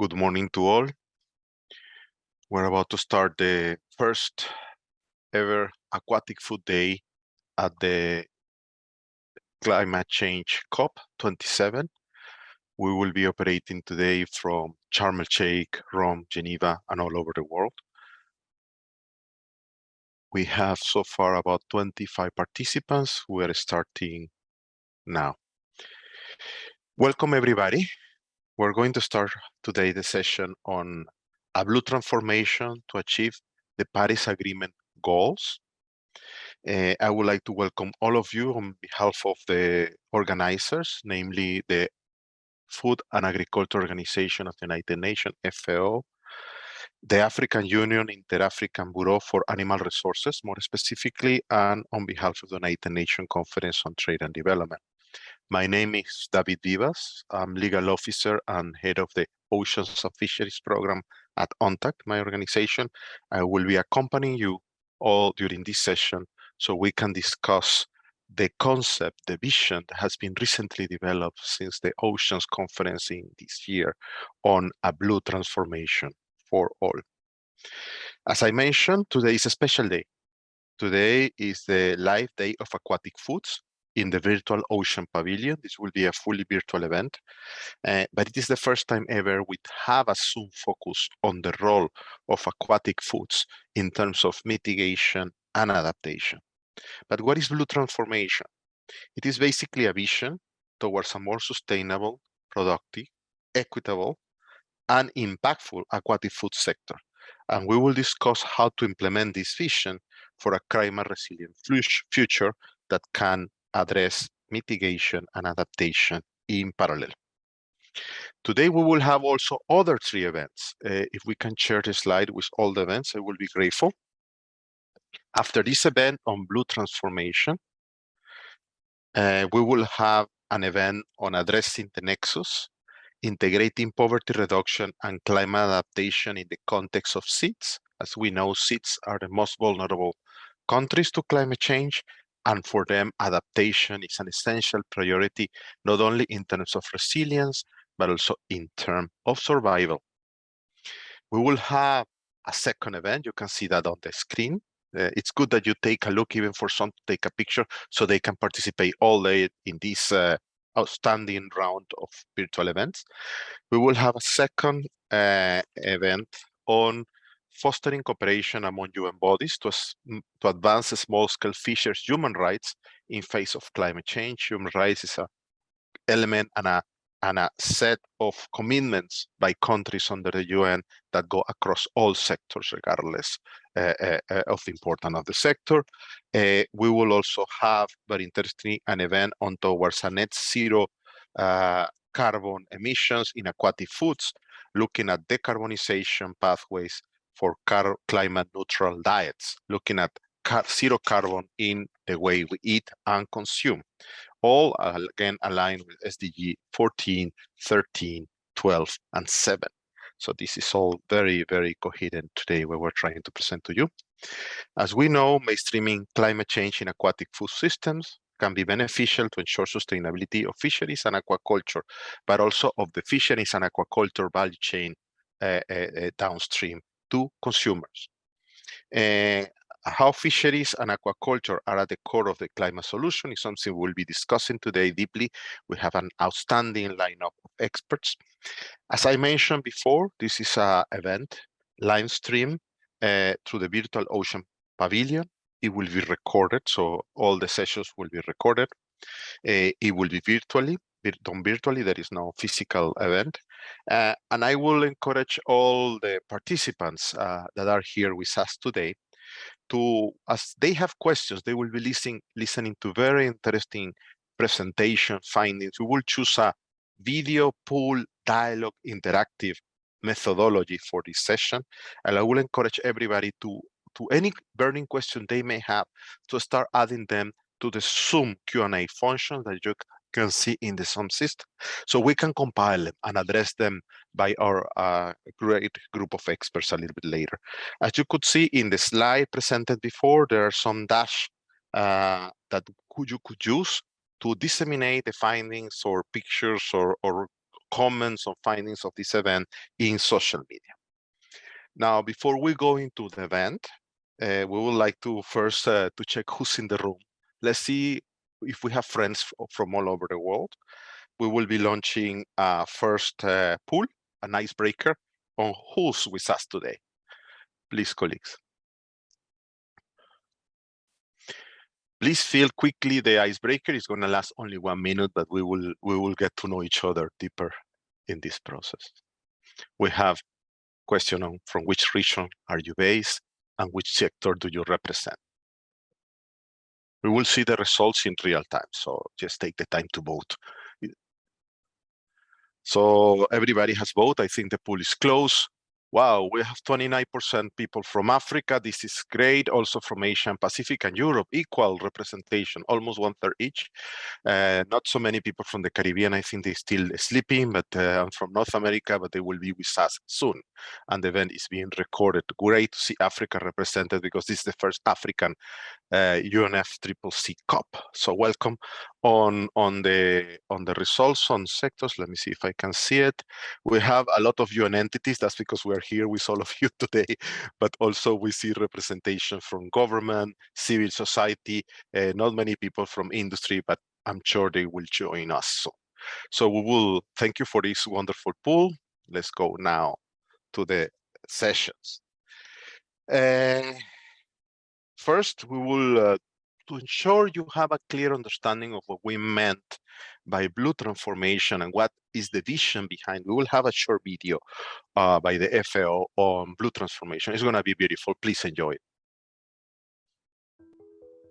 Good morning to all. We're about to start the first ever aquatic food day at the Climate Change COP27. We will be operating today from Sharm el-Sheikh, Rome, Geneva, and all over the world. We have so far about 25 participants. We are starting now. Welcome, everybody. We're going to start today the session on a blue transformation to achieve the Paris Agreement goals. I would like to welcome all of you on behalf of the organizers, namely the Food and Agriculture Organization of the United Nations, FAO, the African Union, Inter-African Bureau for Animal Resources, more specifically, and on behalf of the United Nations Conference on Trade and Development. My name is David Vivas. I'm legal officer and head of the Oceans and Fisheries Program at UNCTAD, my organization. I will be accompanying you all during this session so we can discuss the concept, the vision that has been recently developed since the Oceans Conference in this year on a blue transformation for all. As I mentioned, today is a special day. Today is the live day of aquatic foods in the virtual Ocean Pavilion. This will be a fully virtual event, but it is the first time ever we have a Zoom focus on the role of aquatic foods in terms of mitigation and adaptation. But what is blue transformation? It is basically a vision towards a more sustainable, productive, equitable, and impactful aquatic food sector. And we will discuss how to implement this vision for a climate resilient future that can address mitigation and adaptation in parallel. Today, we will have also other 3 events. If we can share the slide with all the events, I will be grateful. After this event on blue transformation, we will have an event on addressing the nexus, integrating poverty reduction and climate adaptation in the context of SIDS. As we know, SIDS are the most vulnerable countries to climate change, and for them, adaptation is an essential priority, not only in terms of resilience, but also in terms of survival. We will have a second event. You can see that on the screen. It's good that you take a look, even for some to take a picture, so they can participate all day in this outstanding round of virtual events. We will have a second event on fostering cooperation among UN bodies to advance small-scale fishers' human rights in face of climate change. Human rights is an element and a set of commitments by countries under the UN that go across all sectors, regardless of the importance of the sector. We will also have, very interesting, an event on towards a net zero carbon emissions in aquatic foods, looking at decarbonization pathways for climate neutral diets, looking at zero carbon in the way we eat and consume. All again aligned with SDG 14, 13, 12, and 7. So this is all very, very coherent today what we're trying to present to you. As we know, mainstreaming climate change in aquatic food systems can be beneficial to ensure sustainability of fisheries and aquaculture, but also of the fisheries and aquaculture value chain downstream to consumers. How fisheries and aquaculture are at the core of the climate solution is something we'll be discussing today deeply. We have an outstanding lineup of experts. As I mentioned before, this is an event live stream through the virtual Ocean Pavilion. It will be recorded, so all the sessions will be recorded. It will be done virtually. There is no physical event. And I will encourage all the participants that are here with us today to, as they have questions, they will be listening to very interesting presentation findings. We will choose a video pool dialogue interactive methodology for this session, and I will encourage everybody to any burning question they may have to start adding them to the Zoom Q&A function that you can see in the Zoom system, so we can compile them and address them by our great group of experts a little bit later. As you could see in the slide presented before, there are some dash that you could use to disseminate the findings or pictures or comments on findings of this event in social media. Now, before we go into the event, we would like to first to check who's in the room. Let's see if we have friends from all over the world. We will be launching a first pool, an icebreaker on who's with us today. Please, colleagues. Please fill quickly the icebreaker. It's going to last only 1 minute, but we will get to know each other deeper in this process. We have question on from which region are you based and which sector do you represent. We will see the results in real time, so just take the time to vote. So everybody has voted. I think the pool is closed. Wow, we have 29% people from Africa. This is great. Also from Asia and Pacific and Europe, equal representation, almost 1/3 each. Not so many people from the Caribbean. I think they're still sleeping, but from North America, but they will be with us soon. And the event is being recorded. Great to see Africa represented because this is the first African UNFCCC Cup. So welcome on the results on sectors. Let me see if I can see it. We have a lot of UN entities. That's because we're here with all of you today, but also we see representation from government, civil society, not many people from industry, but I'm sure they will join us soon. So we will thank you for this wonderful pool. Let's go now to the sessions. First, we will, to ensure you have a clear understanding of what we meant by blue transformation and what is the vision behind, we will have a short video by the FAO on blue transformation. It's going to be beautiful. Please enjoy it.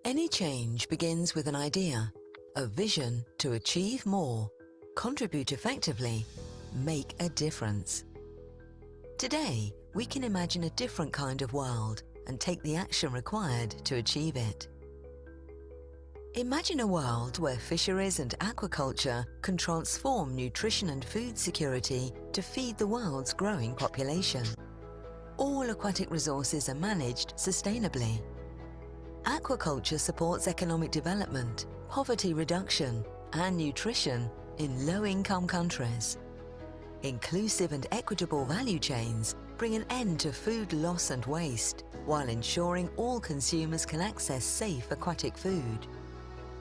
Any change begins with an idea, a vision to achieve more, contribute effectively, make a difference. Today, we can imagine a different kind of world and take the action required to achieve it. Imagine a world where fisheries and aquaculture can transform nutrition and food security to feed the world's growing population. All aquatic resources are managed sustainably. Aquaculture supports economic development, poverty reduction, and nutrition in low-income countries. Inclusive and equitable value chains bring an end to food loss and waste, while ensuring all consumers can access safe aquatic food.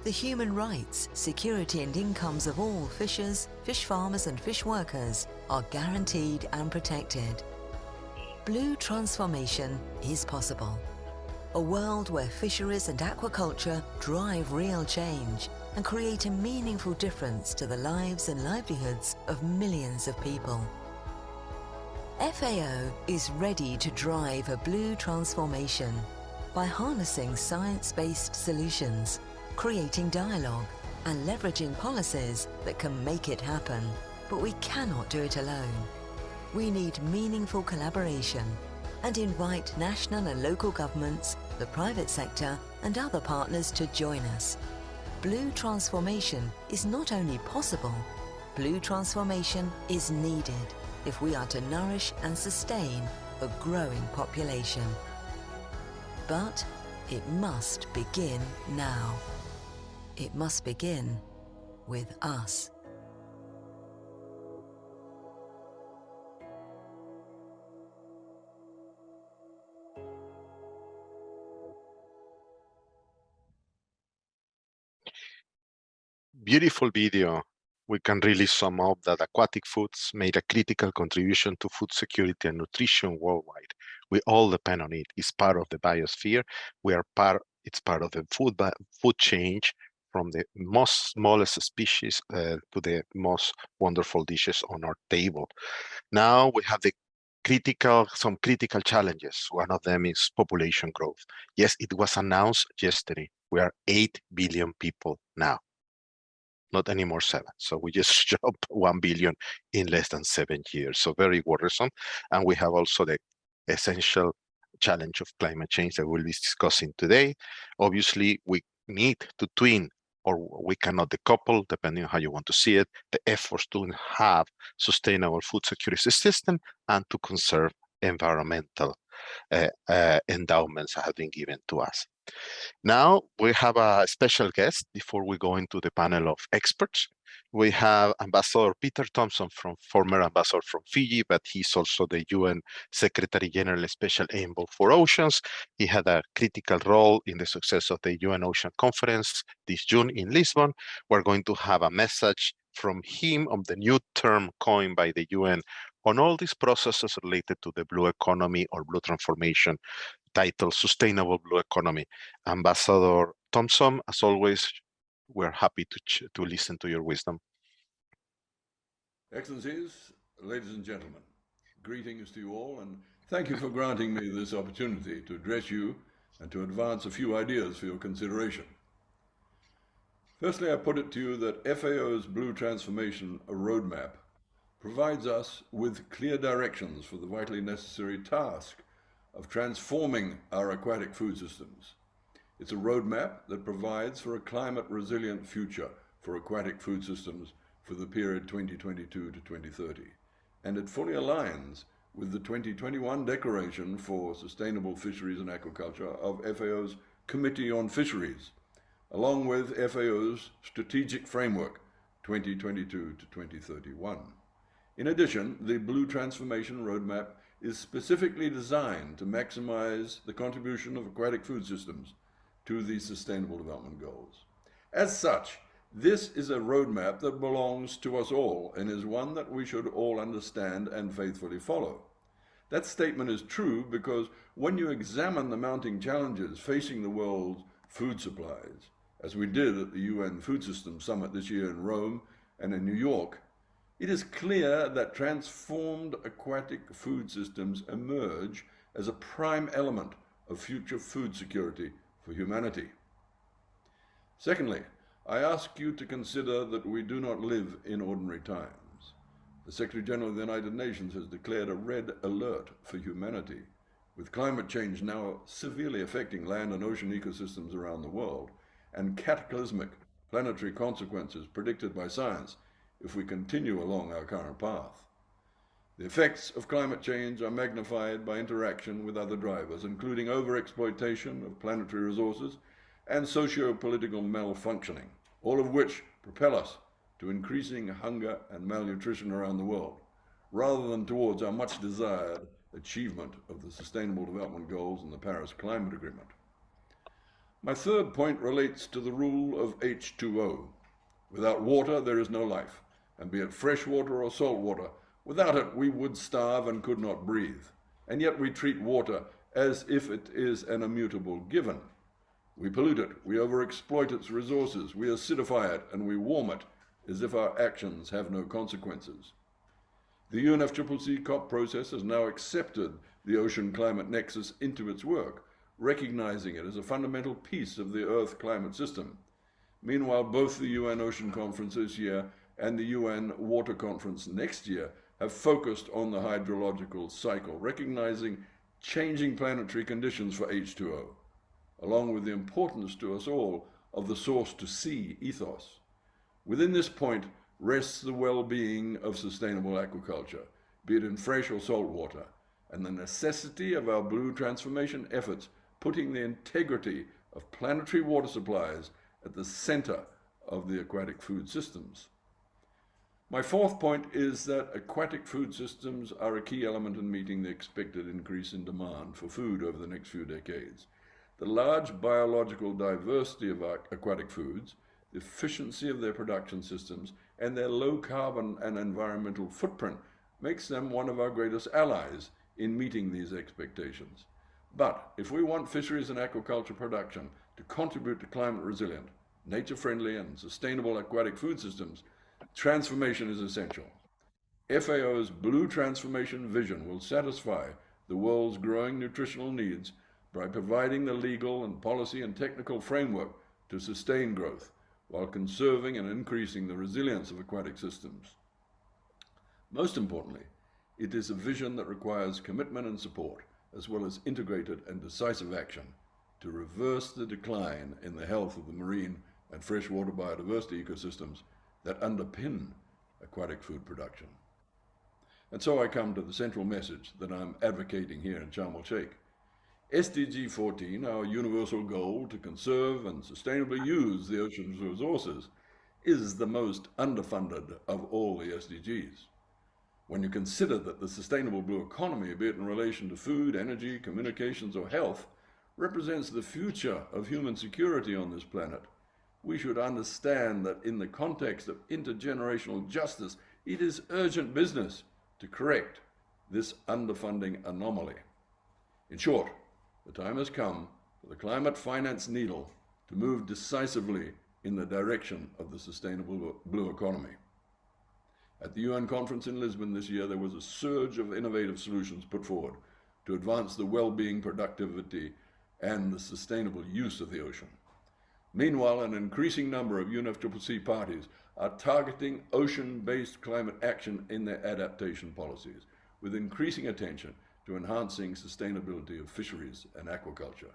The human rights, security and incomes of all fishers, fish farmers and fish workers are guaranteed and protected. Blue transformation is possible. A world where fisheries and aquaculture drive real change and create a meaningful difference to the lives and livelihoods of millions of people. FAO is ready to drive a blue transformation by harnessing science-based solutions, creating dialogue, and leveraging policies that can make it happen. But we cannot do it alone. We need meaningful collaboration and invite national and local governments, the private sector, and other partners to join us. Blue transformation is not only possible, blue transformation is needed if we are to nourish and sustain a growing population. But it must begin now. It must begin with us. Beautiful video. We can really sum up that aquatic foods made a critical contribution to food security and nutrition worldwide. We all depend on it. It's part of the biosphere. It's part of the food chain, from the most smallest species to the most wonderful dishes on our table. Now we have some critical challenges. One of them is population growth. Yes, it was announced yesterday. We are 8 billion people now. Not anymore 7. So we just jumped 1 billion in less than 7 years. So very worrisome. And we have also the essential challenge of climate change that we'll be discussing today. Obviously, we need to twin, or we cannot decouple, depending on how you want to see it, the efforts to have sustainable food security system and to conserve environmental endowments that have been given to us. Now we have a special guest before we go into the panel of experts. We have Ambassador Peter Thompson, former ambassador from Fiji, but he's also the UN Secretary General Special Envoy for Oceans. He had a critical role in the success of the UN Ocean Conference this June in Lisbon. We're going to have a message from him on the new term coined by the UN on all these processes related to the blue economy or blue transformation, titled Sustainable Blue Economy. Ambassador Thompson, as always, we're happy to listen to your wisdom. Excellencies, ladies and gentlemen, greetings to you all, and thank you for granting me this opportunity to address you and to advance a few ideas for your consideration. Firstly, I put it to you that FAO's Blue Transformation Roadmap provides us with clear directions for the vitally necessary task of transforming our aquatic food systems. It's a roadmap that provides for a climate-resilient future for aquatic food systems for the period 2022 to 2030, and it fully aligns with the 2021 Declaration for Sustainable Fisheries and Aquaculture of FAO's Committee on Fisheries, along with FAO's Strategic Framework 2022 to 2031. In addition, the Blue Transformation Roadmap is specifically designed to maximize the contribution of aquatic food systems to the Sustainable Development Goals. As such, this is a roadmap that belongs to us all and is one that we should all understand and faithfully follow. That statement is true because when you examine the mounting challenges facing the world's food supplies, as we did at the UN Food Systems Summit this year in Rome and in New York, it is clear that transformed aquatic food systems emerge as a prime element of future food security for humanity. Secondly, I ask you to consider that we do not live in ordinary times. The Secretary General of the United Nations has declared a red alert for humanity. With climate change now severely affecting land and ocean ecosystems around the world, and cataclysmic planetary consequences predicted by science if we continue along our current path. The effects of climate change are magnified by interaction with other drivers, including overexploitation of planetary resources and socio-political malfunctioning, all of which propel us to increasing hunger and malnutrition around the world, rather than towards our much desired achievement of the Sustainable Development Goals and the Paris Climate Agreement. My third point relates to the rule of H2O. Without water, there is no life, and be it fresh water or salt water, without it we would starve and could not breathe. And yet we treat water as if it is an immutable given. We pollute it, we overexploit its resources, we acidify it, and we warm it as if our actions have no consequences. The UNFCCC COP process has now accepted the ocean climate nexus into its work, recognizing it as a fundamental piece of the Earth climate system. Meanwhile, both the UN Ocean Conference this year and the UN Water Conference next year have focused on the hydrological cycle, recognizing changing planetary conditions for H2O, along with the importance to us all of the source-to-sea ethos. Within this point rests the well-being of sustainable aquaculture, be it in fresh or salt water, and the necessity of our blue transformation efforts putting the integrity of planetary water supplies at the center of the aquatic food systems. My fourth point is that aquatic food systems are a key element in meeting the expected increase in demand for food over the next few decades. The large biological diversity of our aquatic foods, the efficiency of their production systems, and their low carbon and environmental footprint makes them one of our greatest allies in meeting these expectations. But if we want fisheries and aquaculture production to contribute to climate resilient, nature-friendly and sustainable aquatic food systems, transformation is essential. FAO's Blue Transformation Vision will satisfy the world's growing nutritional needs by providing the legal and policy and technical framework to sustain growth while conserving and increasing the resilience of aquatic systems. Most importantly, it is a vision that requires commitment and support, as well as integrated and decisive action to reverse the decline in the health of the marine and freshwater biodiversity ecosystems that underpin aquatic food production. And so I come to the central message that I'm advocating here in Sharm el-Sheikh. SDG 14, our universal goal to conserve and sustainably use the ocean's resources, is the most underfunded of all the SDGs. When you consider that the sustainable blue economy, be it in relation to food, energy, communications, or health, represents the future of human security on this planet, we should understand that in the context of intergenerational justice, it is urgent business to correct this underfunding anomaly. In short, the time has come for the climate finance needle to move decisively in the direction of the sustainable blue economy. At the UN conference in Lisbon this year, there was a surge of innovative solutions put forward to advance the well-being, productivity, and the sustainable use of the ocean. Meanwhile, an increasing number of UNFCCC parties are targeting ocean-based climate action in their adaptation policies, with increasing attention to enhancing sustainability of fisheries and aquaculture.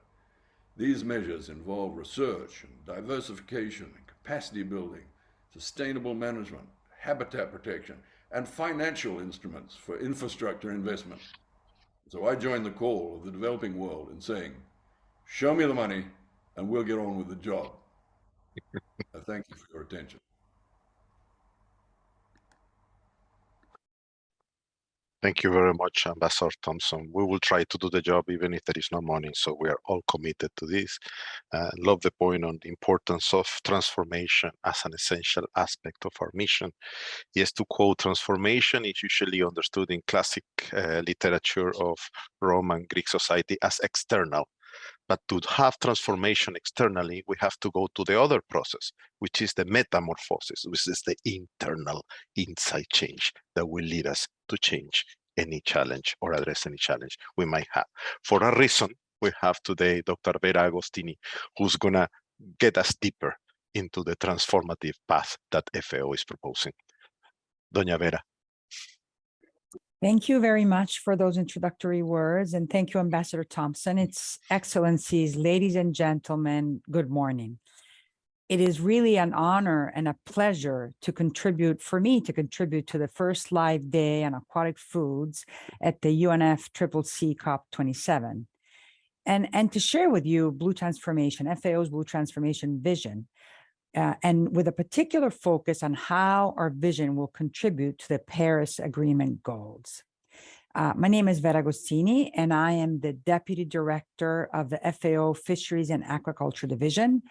These measures involve research and diversification and capacity building, sustainable management, habitat protection, and financial instruments for infrastructure investment. So I join the call of the developing world in saying, show me the money and we'll get on with the job. Thank you for your attention. Thank you very much, Ambassador Thompson. We will try to do the job even if there is no money, so we are all committed to this. Love the point on the importance of transformation as an essential aspect of our mission. Yes, to quote, transformation is usually understood in classic literature of Rome and Greek society as external. But to have transformation externally, we have to go to the other process, which is the metamorphosis, which is the internal inside change that will lead us to change any challenge or address any challenge we might have. For a reason, we have today Dr. Vera Agostini, who's gonna get us deeper into the transformative path that FAO is proposing. Doña Vera. Thank you very much for those introductory words, and thank you, Ambassador Thompson. Its Excellencies, ladies and gentlemen, good morning. It is really an honor and a pleasure to contribute to the first live day on aquatic foods at the UNFCCC COP27, and to share with you Blue Transformation, FAO's Blue Transformation vision, and with a particular focus on how our vision will contribute to the Paris Agreement goals. My name is Vera Agostini, and I am the Deputy Director of the FAO Fisheries and Aquaculture Division,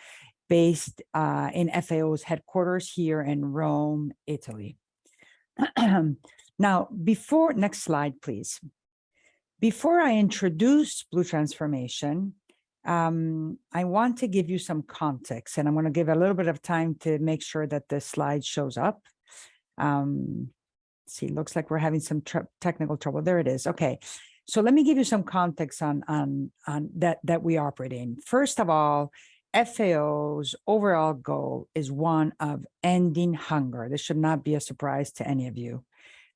based in FAO's headquarters here in Rome, Italy. Now, next slide, please. Before I introduce Blue Transformation, I want to give you some context, and I'm going to give a little bit of time to make sure that the slide shows up. See, looks like we're having some technical trouble. There it is. Okay, so let me give you some context on that we operate in. First of all, FAO's overall goal is one of ending hunger. This should not be a surprise to any of you.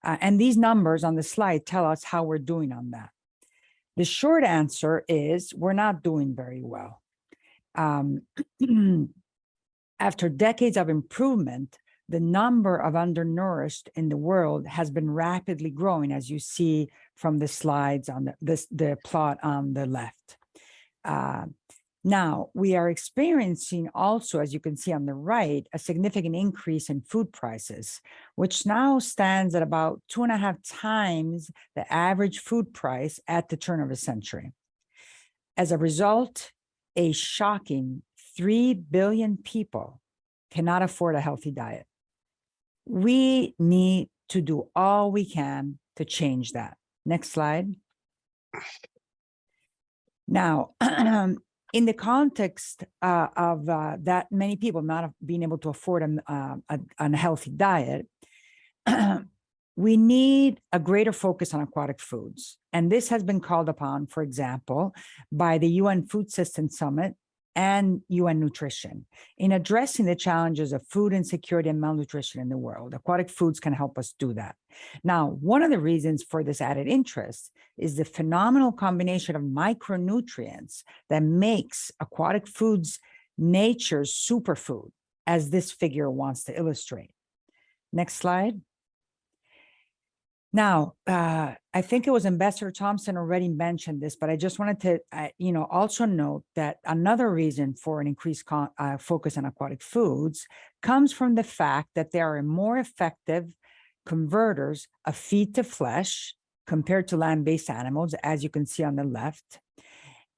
And these numbers on the slide tell us how we're doing on that. The short answer is we're not doing very well. After decades of improvement, the number of undernourished in the world has been rapidly growing, as you see from the slides on the plot on the left. Now, we are experiencing also, as you can see on the right, a significant increase in food prices, which now stands at about 2.5 times the average food price at the turn of the century. As a result, a shocking 3 billion people cannot afford a healthy diet. We need to do all we can to change that. Next slide. Now, in the context of that many people not being able to afford a healthy diet, we need a greater focus on aquatic foods. And this has been called upon, for example, by the UN Food System Summit and UN Nutrition in addressing the challenges of food insecurity and malnutrition in the world. Aquatic foods can help us do that. Now, one of the reasons for this added interest is the phenomenal combination of micronutrients that makes aquatic foods nature's superfood, as this figure wants to illustrate. Next slide. Now, I think it was Ambassador Thompson already mentioned this, but I just wanted to, also note that another reason for an increased focus on aquatic foods comes from the fact that they are more effective converters of feed to flesh compared to land-based animals, as you can see on the left,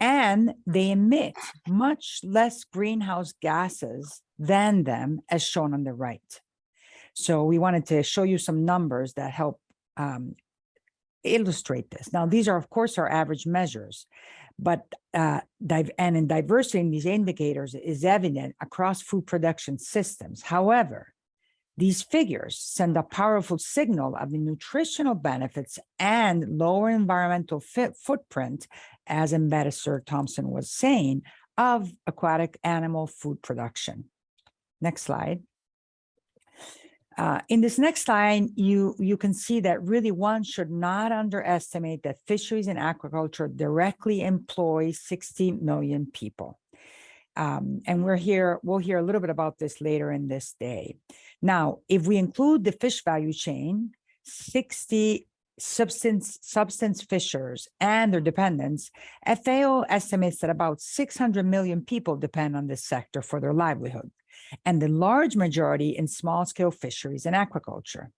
and they emit much less greenhouse gases than them, as shown on the right. So we wanted to show you some numbers that help illustrate this. Now, these are, of course, our average measures, but and in diversity in these indicators is evident across food production systems. However, these figures send a powerful signal of the nutritional benefits and lower environmental footprint, as Ambassador Thompson was saying, of aquatic animal food production. Next slide. In this next slide, you can see that really one should not underestimate that fisheries and aquaculture directly employ 60 million people. And we'll hear a little bit about this later in this day. Now, if we include the fish value chain, 60 substance fishers and their dependents, FAO estimates that about 600 million people depend on this sector for their livelihood, and the large majority in small-scale fisheries and aquaculture.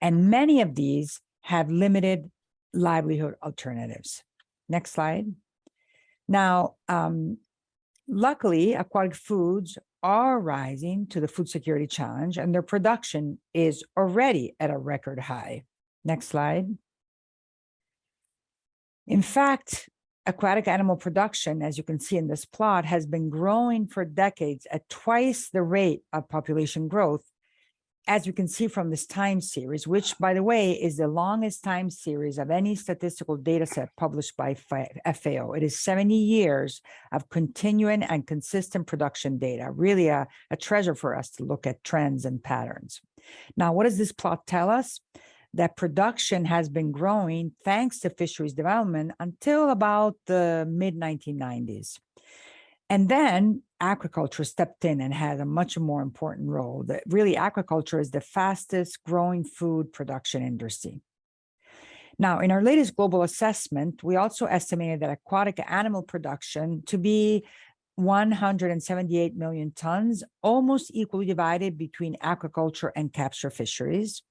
And many of these have limited livelihood alternatives. Next slide. Now, luckily, aquatic foods are rising to the food security challenge, and their production is already at a record high. Next slide. In fact, aquatic animal production, as you can see in this plot, has been growing for decades at twice the rate of population growth, as you can see from this time series, which, by the way, is the longest time series of any statistical data set published by FAO. It is 70 years of continuing and consistent production data, really a treasure for us to look at trends and patterns. Now, what does this plot tell us? That production has been growing thanks to fisheries development until about the mid-1990s. And then aquaculture stepped in and had a much more important role. That really, aquaculture is the fastest growing food production industry. Now, in our latest global assessment, we also estimated that aquatic animal production to be 178 million tons, almost equally divided between aquaculture and capture fisheries.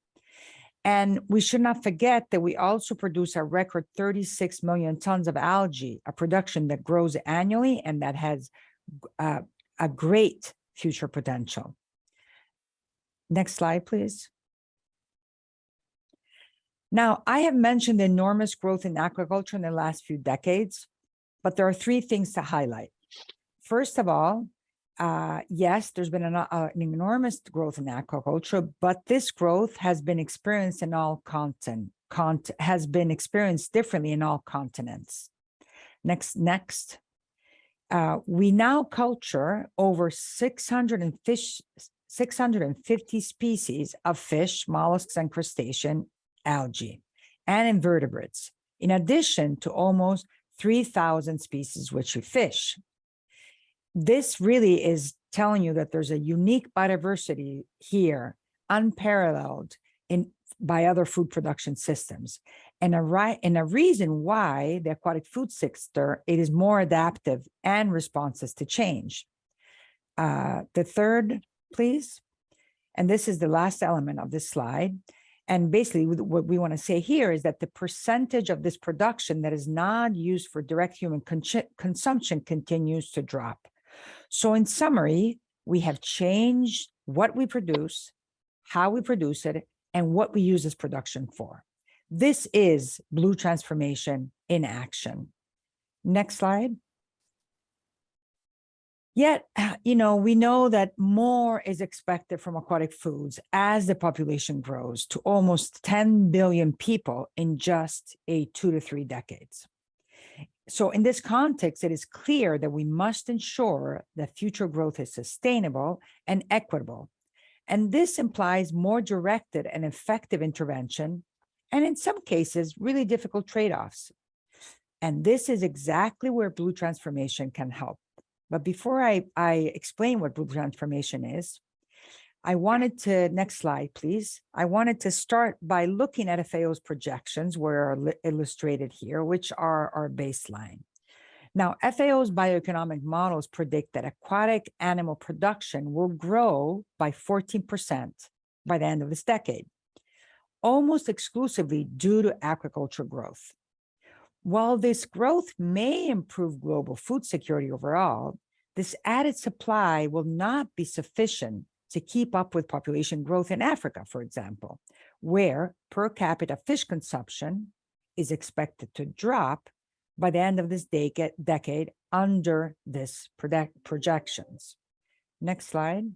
And we should not forget that we also produce a record 36 million tons of algae, a production that grows annually and that has a great future potential. Next slide, please. Now, I have mentioned the enormous growth in aquaculture in the last few decades, but there are three things to highlight. First of all, yes, there's been an enormous growth in aquaculture, but this growth has been experienced in all has been experienced differently in all continents. Next. We now culture over 650 species of fish, mollusks, and crustacean, algae, and invertebrates, in addition to almost 3,000 species which we fish. This really is telling you that there's a unique biodiversity here, unparalleled by other food production systems, and a reason why the aquatic food sector is more adaptive and responses to change. The third, please, and this is the last element of this slide. And basically, what we want to say here is that the percentage of this production that is not used for direct human consumption continues to drop. So in summary, we have changed what we produce, how we produce it, and what we use this production for. This is blue transformation in action. Next slide. Yet, we know that more is expected from aquatic foods as the population grows to almost 10 billion people in just 2 to 3 decades. So in this context, it is clear that we must ensure that future growth is sustainable and equitable. And this implies more directed and effective intervention, and in some cases, really difficult trade-offs. And this is exactly where blue transformation can help. But before I explain what blue transformation is, next slide, please. I wanted to start by looking at FAO's projections, which are illustrated here, which are our baseline. Now, FAO's bioeconomic models predict that aquatic animal production will grow by 14% by the end of this decade, almost exclusively due to aquaculture growth. While this growth may improve global food security overall, this added supply will not be sufficient to keep up with population growth in Africa, for example, where per capita fish consumption is expected to drop by the end of this decade under this projections. Next slide.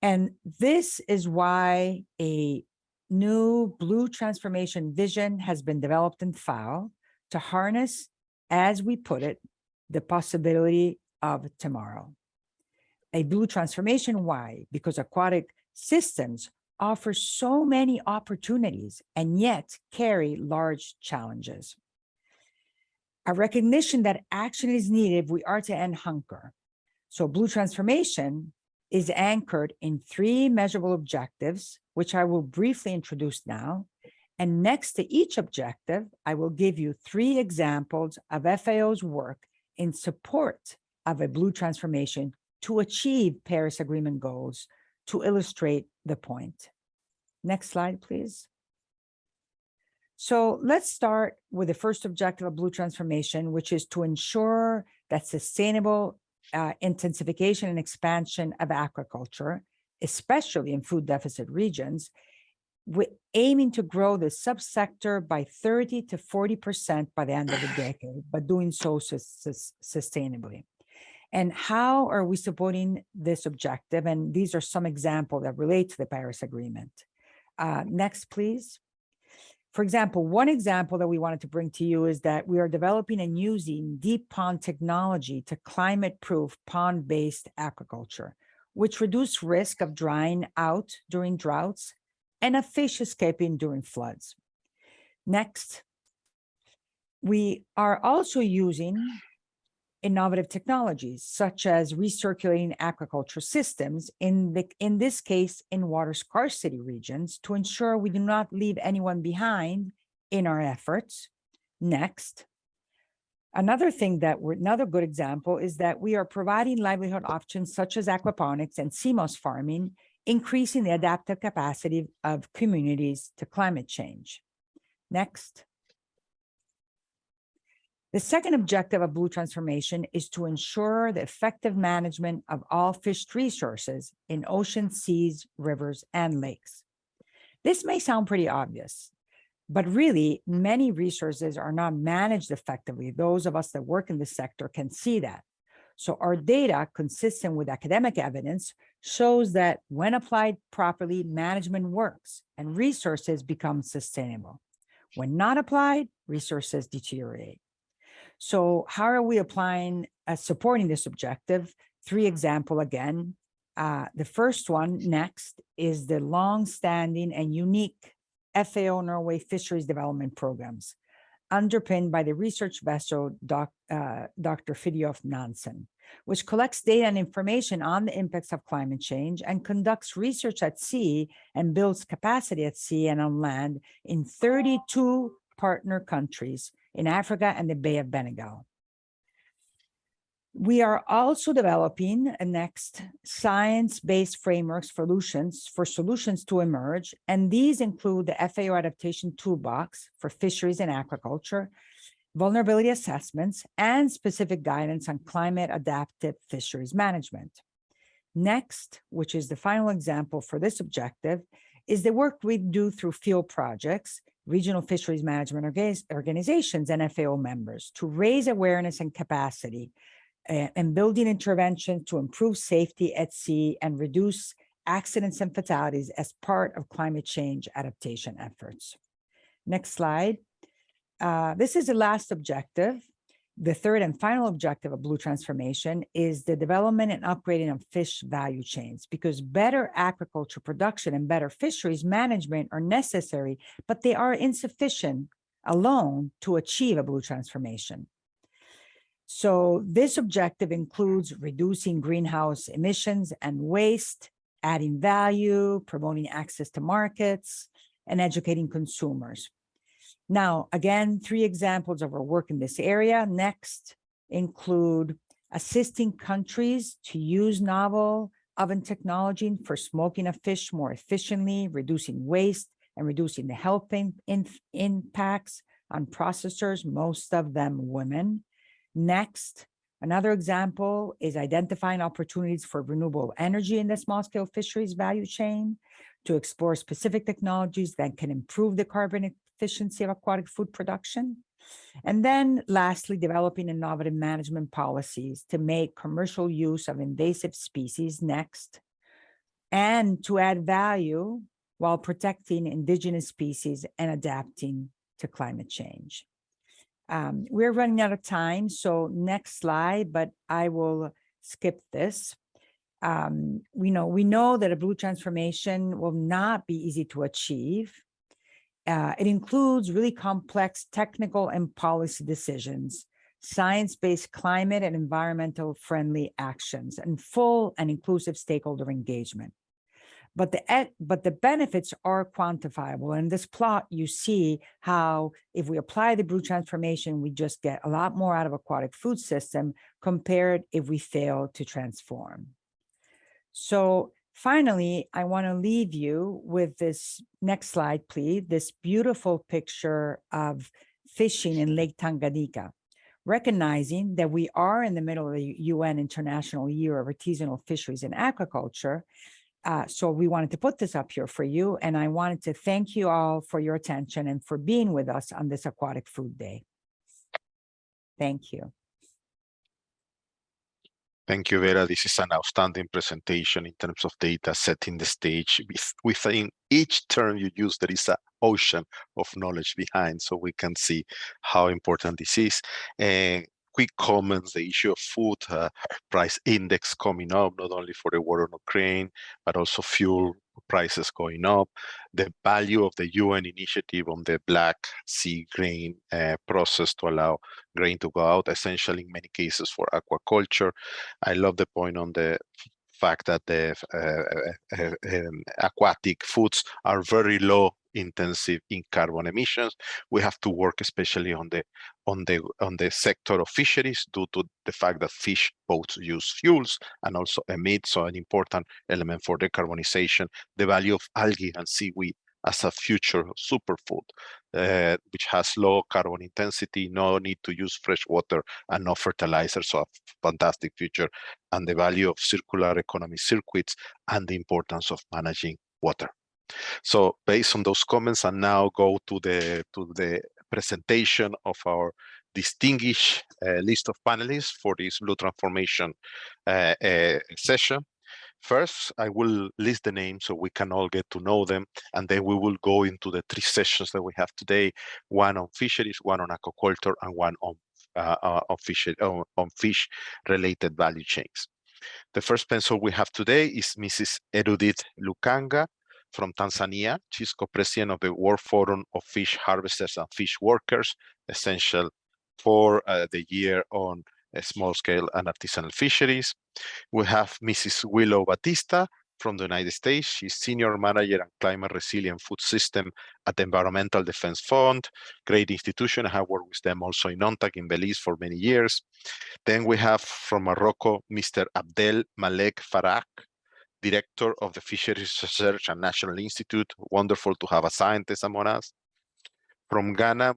And this is why a new blue transformation vision has been developed in FAO to harness, as we put it, the possibility of tomorrow. A blue transformation, why? Because aquatic systems offer so many opportunities and yet carry large challenges. A recognition that action is needed if we are to end hunger. So blue transformation is anchored in 3 measurable objectives, which I will briefly introduce now. And next to each objective, I will give you 3 examples of FAO's work in support of a blue transformation to achieve Paris Agreement goals to illustrate the point. Next slide, please. So let's start with the first objective of blue transformation, which is to ensure that sustainable intensification and expansion of aquaculture, especially in food deficit regions, with aiming to grow the subsector by 30 to 40% by the end of the decade, but doing so sustainably. And how are we supporting this objective? And these are some examples that relate to the Paris Agreement. Next, please. For example, one example that we wanted to bring to you is that we are developing and using deep pond technology to climate-proof pond-based aquaculture, which reduce risk of drying out during droughts and of fish escaping during floods. Next, we are also using innovative technologies such as recirculating aquaculture systems, in this case, in water scarcity regions, to ensure we do not leave anyone behind in our efforts. Next, another good example is that we are providing livelihood options such as aquaponics and CMOS farming, increasing the adaptive capacity of communities to climate change. Next. The second objective of blue transformation is to ensure the effective management of all fished resources in oceans, seas, rivers, and lakes. This may sound pretty obvious, but really many resources are not managed effectively. Those of us that work in this sector can see that. So our data, consistent with academic evidence, shows that when applied properly, management works and resources become sustainable. When not applied, resources deteriorate. So how are we supporting this objective? 3 examples again. The first one next is the long-standing and unique FAO Norway fisheries development programs, underpinned by the research vessel Dr. Fridtjof Nansen, which collects data and information on the impacts of climate change and conducts research at sea and builds capacity at sea and on land in 32 partner countries in Africa and the Bay of Bengal. We are also developing a next science-based frameworks for solutions to emerge, and these include the FAO Adaptation Toolbox for fisheries and aquaculture, vulnerability assessments, and specific guidance on climate adaptive fisheries management. Next, which is the final example for this objective, is the work we do through field projects, regional fisheries management organizations, and FAO members to raise awareness and capacity and building interventions to improve safety at sea and reduce accidents and fatalities as part of climate change adaptation efforts. Next slide. This is the last objective. The third and final objective of blue transformation is the development and upgrading of fish value chains, because better aquaculture production and better fisheries management are necessary, but they are insufficient alone to achieve a blue transformation. So this objective includes reducing greenhouse emissions and waste, adding value, promoting access to markets, and educating consumers. Now, again, 3 examples of our work in this area. Next include assisting countries to use novel oven technology for smoking of fish more efficiently, reducing waste, and reducing the health impacts on processors, most of them women. Next, another example is identifying opportunities for renewable energy in the small-scale fisheries value chain to explore specific technologies that can improve the carbon efficiency of aquatic food production. And then lastly, developing innovative management policies to make commercial use of invasive species next, and to add value while protecting indigenous species and adapting to climate change. We're running out of time, so next slide, but I will skip this. We know that a blue transformation will not be easy to achieve. It includes really complex technical and policy decisions, science-based climate and environmental friendly actions, and full and inclusive stakeholder engagement. But the benefits are quantifiable. In this plot, you see how if we apply the blue transformation, we just get a lot more out of aquatic food system compared if we fail to transform. So finally, I want to leave you with this next slide, please, this beautiful picture of fishing in Lake Tanganyika, recognizing that we are in the middle of the UN International Year of Artisanal Fisheries and Aquaculture. So we wanted to put this up here for you, and I wanted to thank you all for your attention and for being with us on this Aquatic Food Day. Thank you. Thank you, Vera. This is an outstanding presentation in terms of data, setting the stage. Within each term you use, there is an ocean of knowledge behind, so we can see how important this is. And quick comments, the issue of food price index coming up, not only for the war on Ukraine, but also fuel prices going up, the value of the UN initiative on the Black Sea grain process to allow grain to go out, essentially in many cases for aquaculture. I love the point on the fact that the aquatic foods are very low intensive in carbon emissions. We have to work especially on the sector of fisheries due to the fact that fish both use fuels and also emit, so an important element for decarbonization, the value of algae and seaweed as a future superfood, which has low carbon intensity, no need to use fresh water and no fertilizer, so a fantastic future, and the value of circular economy circuits and the importance of managing water. So based on those comments, and now go to the presentation of our distinguished list of panelists for this Blue Transformation session. First, I will list the names so we can all get to know them, and then we will go into the 3 sessions that we have today, one on fisheries, one on aquaculture, and one on fish-related value chains. The first pencil we have today is Mrs. Erudith Lukanga from Tanzania. She's co-president of the World Forum of Fish Harvesters and Fish Workers, essential for the year on small-scale and artisanal fisheries. We have Mrs. Willow Batista from the United States. She's Senior Manager and Climate Resilient Food System at the Environmental Defense Fund. Great institution. I have worked with them also in UNCTAD in Belize for many years. Then we have from Morocco, Mr. Abdel Malek Farak, Director of the Fisheries Research and National Institute. Wonderful to have a scientist among us. From Ghana,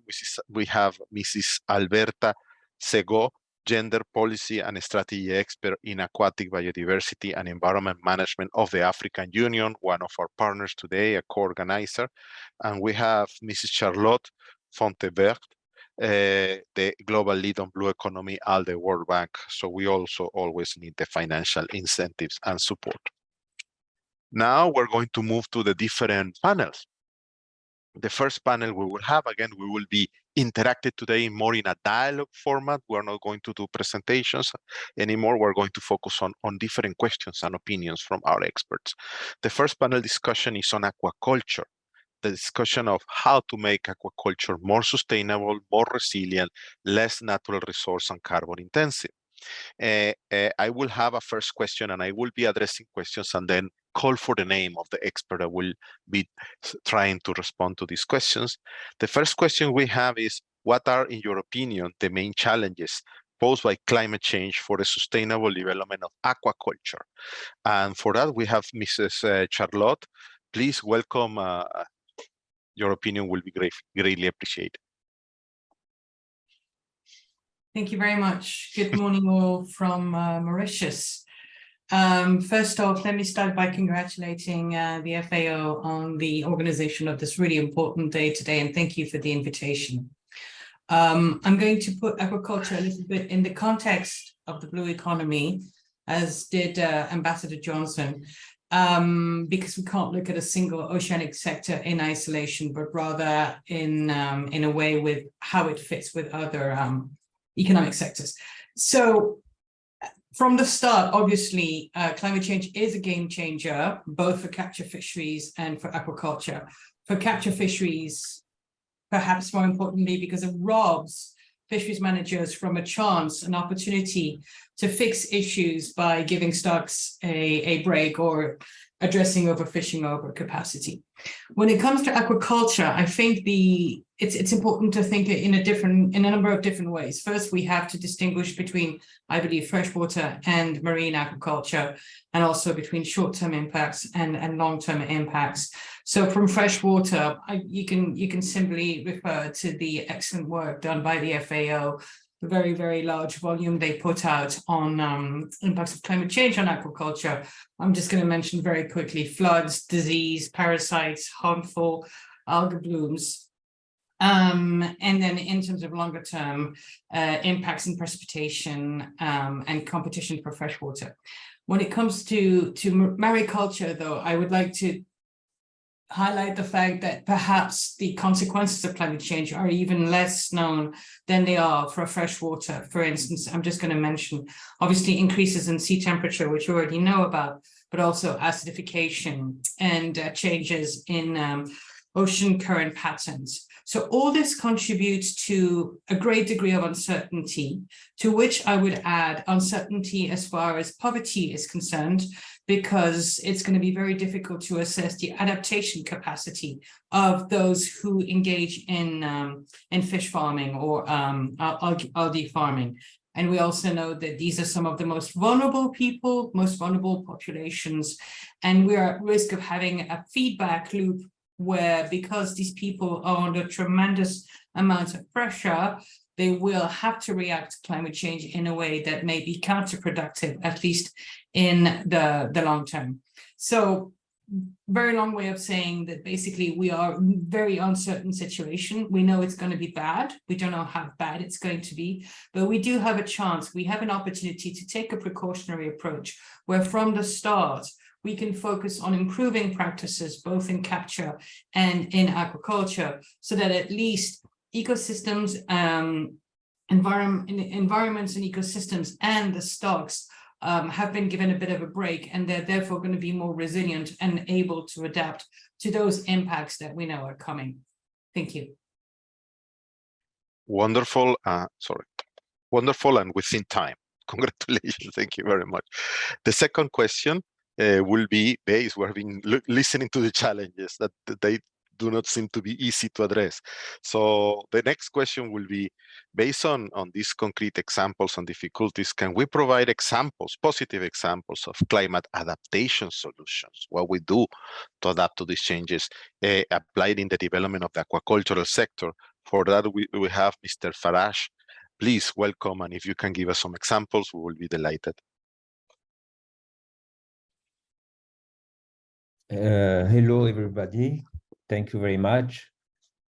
we have Mrs. Alberta Sego, Gender Policy and Strategy Expert in Aquatic Biodiversity and Environment Management of the African Union, one of our partners today, a co-organizer. And we have Mrs. Charlotte Fontevert, the Global Lead on Blue Economy at the World Bank. So we also always need the financial incentives and support. Now we're going to move to the different panels. The first panel we will have, again, we will be interactive today more in a dialogue format. We're not going to do presentations anymore. We're going to focus on different questions and opinions from our experts. The first panel discussion is on aquaculture, the discussion of how to make aquaculture more sustainable, more resilient, less natural resource and carbon intensive. I will have a first question and I will be addressing questions, and then call for the name of the expert that will be trying to respond to these questions. The first question we have is, what are, in your opinion, the main challenges posed by climate change for the sustainable development of aquaculture? And for that, we have Mrs. Charlotte. Please welcome. Your opinion will be greatly appreciated. Thank you very much. Good morning all from Mauritius. First off, let me start by congratulating the FAO on the organization of this really important day today, and thank you for the invitation. I'm going to put aquaculture a little bit in the context of the blue economy, as did Ambassador Johnson, because we can't look at a single oceanic sector in isolation, but rather in a way with how it fits with other economic sectors. So from the start, obviously, climate change is a game changer, both for capture fisheries and for aquaculture. For capture fisheries, perhaps more importantly, because it robs fisheries managers from a chance, an opportunity to fix issues by giving stocks a break or addressing overfishing over capacity. When it comes to aquaculture, I think it's important to think in a number of different ways. First, we have to distinguish between, I believe, freshwater and marine aquaculture, and also between short-term impacts and long-term impacts. So from freshwater, you can simply refer to the excellent work done by the FAO, the very, very large volume they put out on impacts of climate change on aquaculture. I'm just going to mention very quickly: floods, disease, parasites, harmful algal blooms. And then in terms of longer term impacts in precipitation and competition for freshwater. When it comes to mariculture, though, I would like to highlight the fact that perhaps the consequences of climate change are even less known than they are for freshwater. For instance, I'm just going to mention, obviously, increases in sea temperature, which you already know about, but also acidification and changes in ocean current patterns. So all this contributes to a great degree of uncertainty, to which I would add uncertainty as far as poverty is concerned, because it's going to be very difficult to assess the adaptation capacity of those who engage in fish farming or algae farming. And we also know that these are some of the most vulnerable people, most vulnerable populations, and we are at risk of having a feedback loop where, because these people are under tremendous amounts of pressure, they will have to react to climate change in a way that may be counterproductive, at least in the long term. So very long way of saying that basically we are in a very uncertain situation. We know it's going to be bad. We don't know how bad it's going to be, but we do have a chance. We have an opportunity to take a precautionary approach where from the start, we can focus on improving practices, both in capture and in aquaculture, so that at least ecosystems, environments and ecosystems and the stocks have been given a bit of a break, and they're therefore going to be more resilient and able to adapt to those impacts that we know are coming. Thank you. Wonderful. Wonderful and within time. Congratulations. Thank you very much. The second question will be based, we have been listening to the challenges that they do not seem to be easy to address. So the next question will be, based on these concrete examples and difficulties, can we provide examples, positive examples of climate adaptation solutions, what we do to adapt to these changes applied in the development of the aquacultural sector? For that, we have Mr. Farage. Please welcome, and if you can give us some examples, we will be delighted. Hello, everybody. Thank you very much.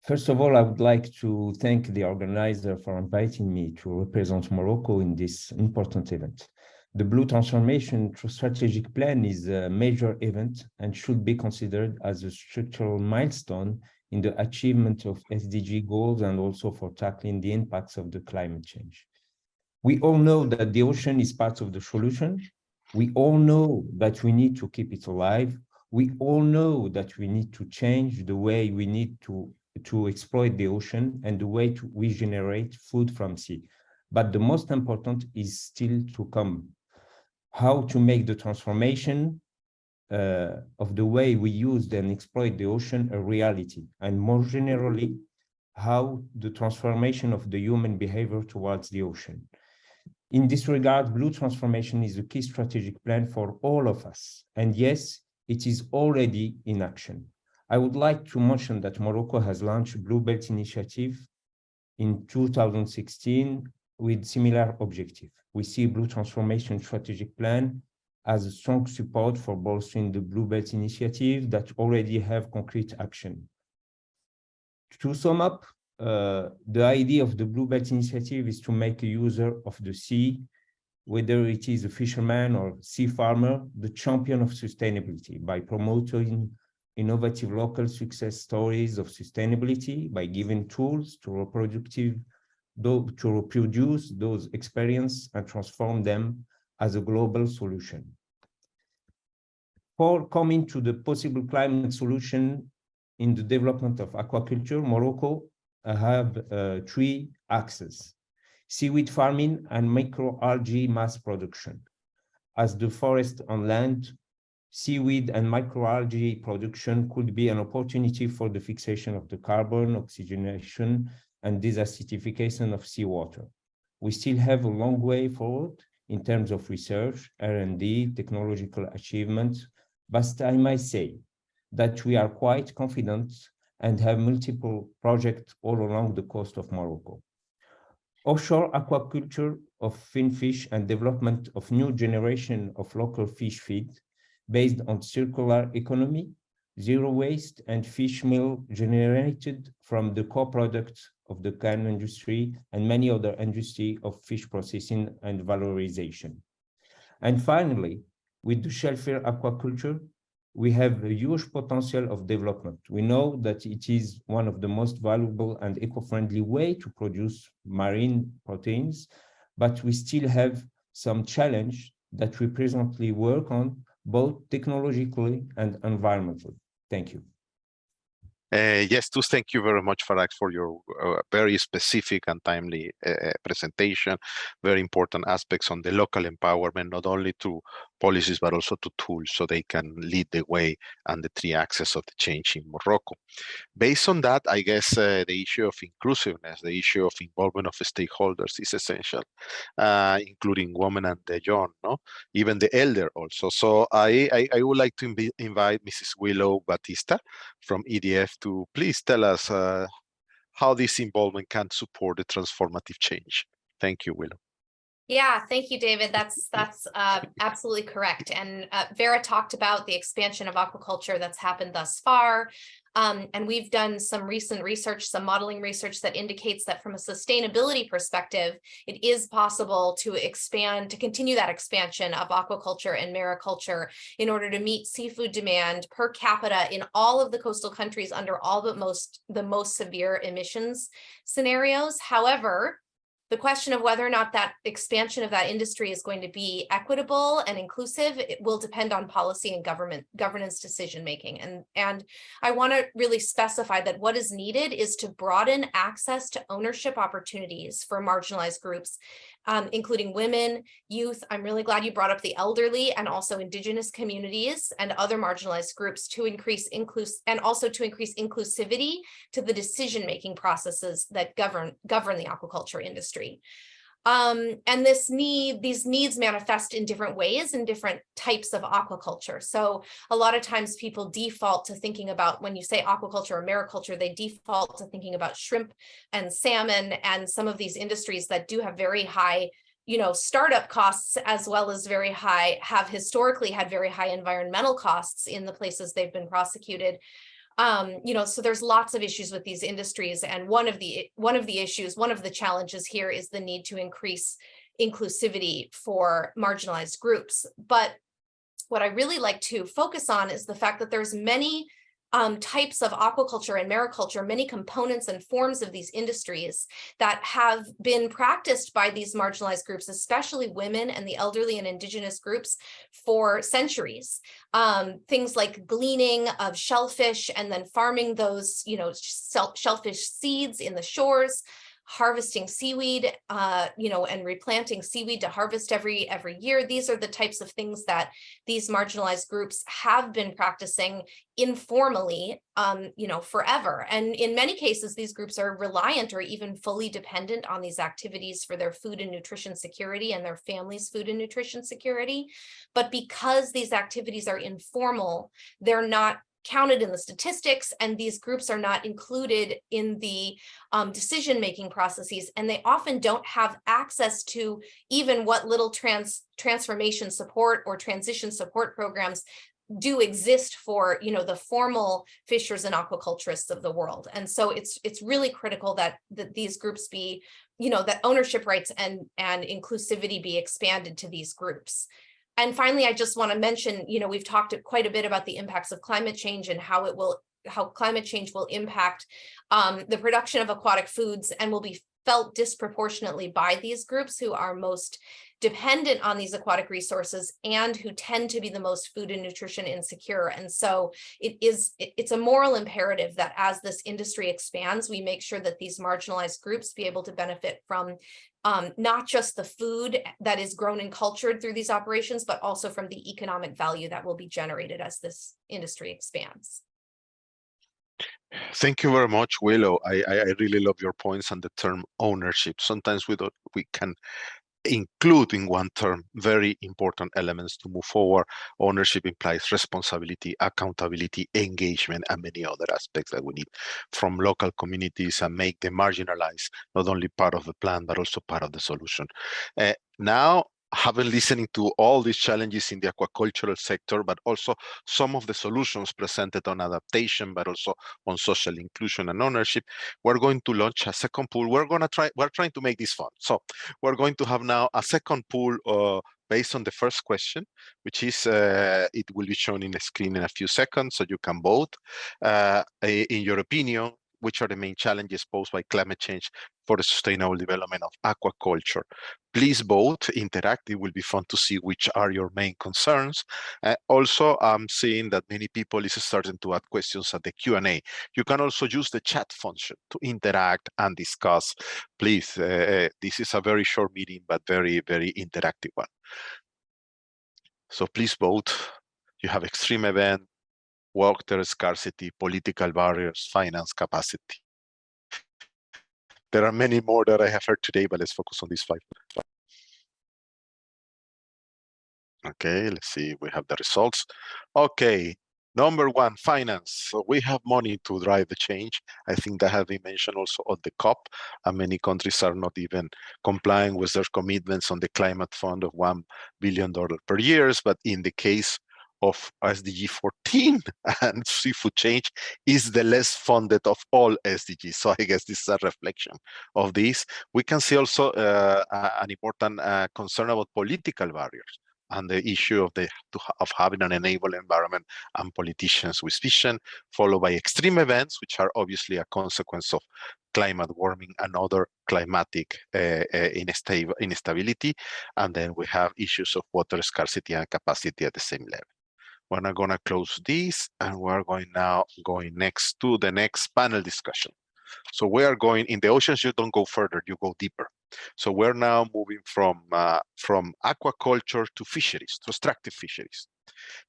First of all, I would like to thank the organizer for inviting me to represent Morocco in this important event. The Blue Transformation Strategic Plan is a major event and should be considered as a structural milestone in the achievement of SDG goals and also for tackling the impacts of the climate change. We all know that the ocean is part of the solution. We all know that we need to keep it alive. We all know that we need to change the way we need to exploit the ocean and the way we generate food from sea. But the most important is still to come. How to make the transformation of the way we use and exploit the ocean a reality, and more generally, how the transformation of the human behavior towards the ocean. In this regard, Blue Transformation is a key strategic plan for all of us. And yes, it is already in action. I would like to mention that Morocco has launched Blue Belt Initiative in 2016 with similar objective. We see Blue Transformation strategic plan as a strong support for bolstering the Blue Belt Initiative that already have concrete action. To sum up, the idea of the Blue Belt Initiative is to make a user of the sea, whether it is a fisherman or sea farmer, the champion of sustainability by promoting innovative local success stories of sustainability, by giving tools to reproduce those experiences and transform them as a global solution. For coming to the possible climate solution in the development of aquaculture, Morocco have 3 axes: seaweed farming and microalgae mass production. As the forest on land, seaweed and microalgae production could be an opportunity for the fixation of the carbon, oxygenation, and desacidification of seawater. We still have a long way forward in terms of research, R&D, technological achievements, but I might say that we are quite confident and have multiple projects all along the coast of Morocco. Offshore aquaculture of finfish and development of new generation of local fish feed based on circular economy, zero waste, and fish meal generated from the co-products of the can industry and many other industries of fish processing and valorization. And finally, with the shellfish aquaculture, we have a huge potential of development. We know that it is one of the most valuable and eco-friendly way to produce marine proteins, but we still have some challenge that we presently work on, both technologically and environmentally. Thank you. Yes, thank you very much, Farag, for your very specific and timely presentation. Very important aspects on the local empowerment, not only to policies, but also to tools so they can lead the way and the 3 axes of the change in Morocco. Based on that, I guess the issue of inclusiveness, the issue of involvement of stakeholders is essential, including women and the young, no? Even the elder also. So I would like to invite Mrs. Willow Batista from EDF to please tell us how this involvement can support the transformative change. Thank you, Willow. Yeah, thank you, David. That's absolutely correct. And Vera talked about the expansion of aquaculture that's happened thus far. And we've done some recent research, some modeling research that indicates that from a sustainability perspective, it is possible to continue that expansion of aquaculture and mariculture in order to meet seafood demand per capita in all of the coastal countries under all but the most severe emissions scenarios. However, the question of whether or not that expansion of that industry is going to be equitable and inclusive, it will depend on policy and governance decision making. And I want to really specify that what is needed is to broaden access to ownership opportunities for marginalized groups, including women, youth. I'm really glad you brought up the elderly and also indigenous communities and other marginalized groups to increase inclusivity to the decision-making processes that govern the aquaculture industry. And these needs manifest in different ways in different types of aquaculture. So a lot of times people default to thinking about, when you say aquaculture or mariculture, they default to thinking about shrimp and salmon and some of these industries that do have very high, startup costs, as well as have historically had very high environmental costs in the places they've been prosecuted. So there's lots of issues with these industries. And one of the challenges here is the need to increase inclusivity for marginalized groups. But what I really like to focus on is the fact that there's many types of aquaculture and mariculture, many components and forms of these industries that have been practiced by these marginalized groups, especially women and the elderly and indigenous groups, for centuries. Things like gleaning of shellfish and then farming those, shellfish seeds in the shores, harvesting seaweed, and replanting seaweed to harvest every year. These are the types of things that these marginalized groups have been practicing informally, forever. And in many cases, these groups are reliant or even fully dependent on these activities for their food and nutrition security and their families' food and nutrition security. But because these activities are informal, they're not counted in the statistics, and these groups are not included in the decision-making processes, and they often don't have access to even what little transformation support or transition support programs do exist for, the formal fishers and aquaculturists of the world. And so it's really critical that these groups be, that ownership rights and inclusivity be expanded to these groups. And finally, I just want to mention, we've talked quite a bit about the impacts of climate change and how climate change will impact the production of aquatic foods and will be felt disproportionately by these groups who are most dependent on these aquatic resources and who tend to be the most food and nutrition insecure. And so it's a moral imperative that as this industry expands, we make sure that these marginalized groups be able to benefit from not just the food that is grown and cultured through these operations, but also from the economic value that will be generated as this industry expands. Thank you very much, Willow. I really love your points on the term ownership. Sometimes we can include in one term very important elements to move forward. Ownership implies responsibility, accountability, engagement, and many other aspects that we need from local communities and make them marginalized, not only part of the plan, but also part of the solution. Now, having listening to all these challenges in the aquacultural sector, but also some of the solutions presented on adaptation, but also on social inclusion and ownership, we're going to launch a second pool. We're trying to make this fun. So we're going to have now a second pool based on the first question, which is, it will be shown in the screen in a few seconds, so you can vote. In your opinion, which are the main challenges posed by climate change for the sustainable development of aquaculture? Please vote, interact. It will be fun to see which are your main concerns. Also, I'm seeing that many people is starting to add questions at the Q&A. You can also use the chat function to interact and discuss. Please, this is a very short meeting, but very, very interactive one. So please vote. You have extreme event, water scarcity, political barriers, finance capacity. There are many more that I have heard today, but let's focus on these 5. Okay, let's see, we have the results. Okay, number 1, finance. So we have money to drive the change. I think that has been mentioned also at the COP, and many countries are not even complying with their commitments on the climate fund of $1 billion per year. But in the case of SDG 14 and seafood change is the less funded of all SDGs. So I guess this is a reflection of this. We can see also an important concern about political barriers and the issue of having an enabled environment and politicians with vision, followed by extreme events, which are obviously a consequence of climate warming and other climatic instability. And then we have issues of water scarcity and capacity at the same level. We're not going to close this, and we're going next to the next panel discussion. So we are going in the oceans. You don't go further; you go deeper. So we're now moving from aquaculture to fisheries, to extractive fisheries.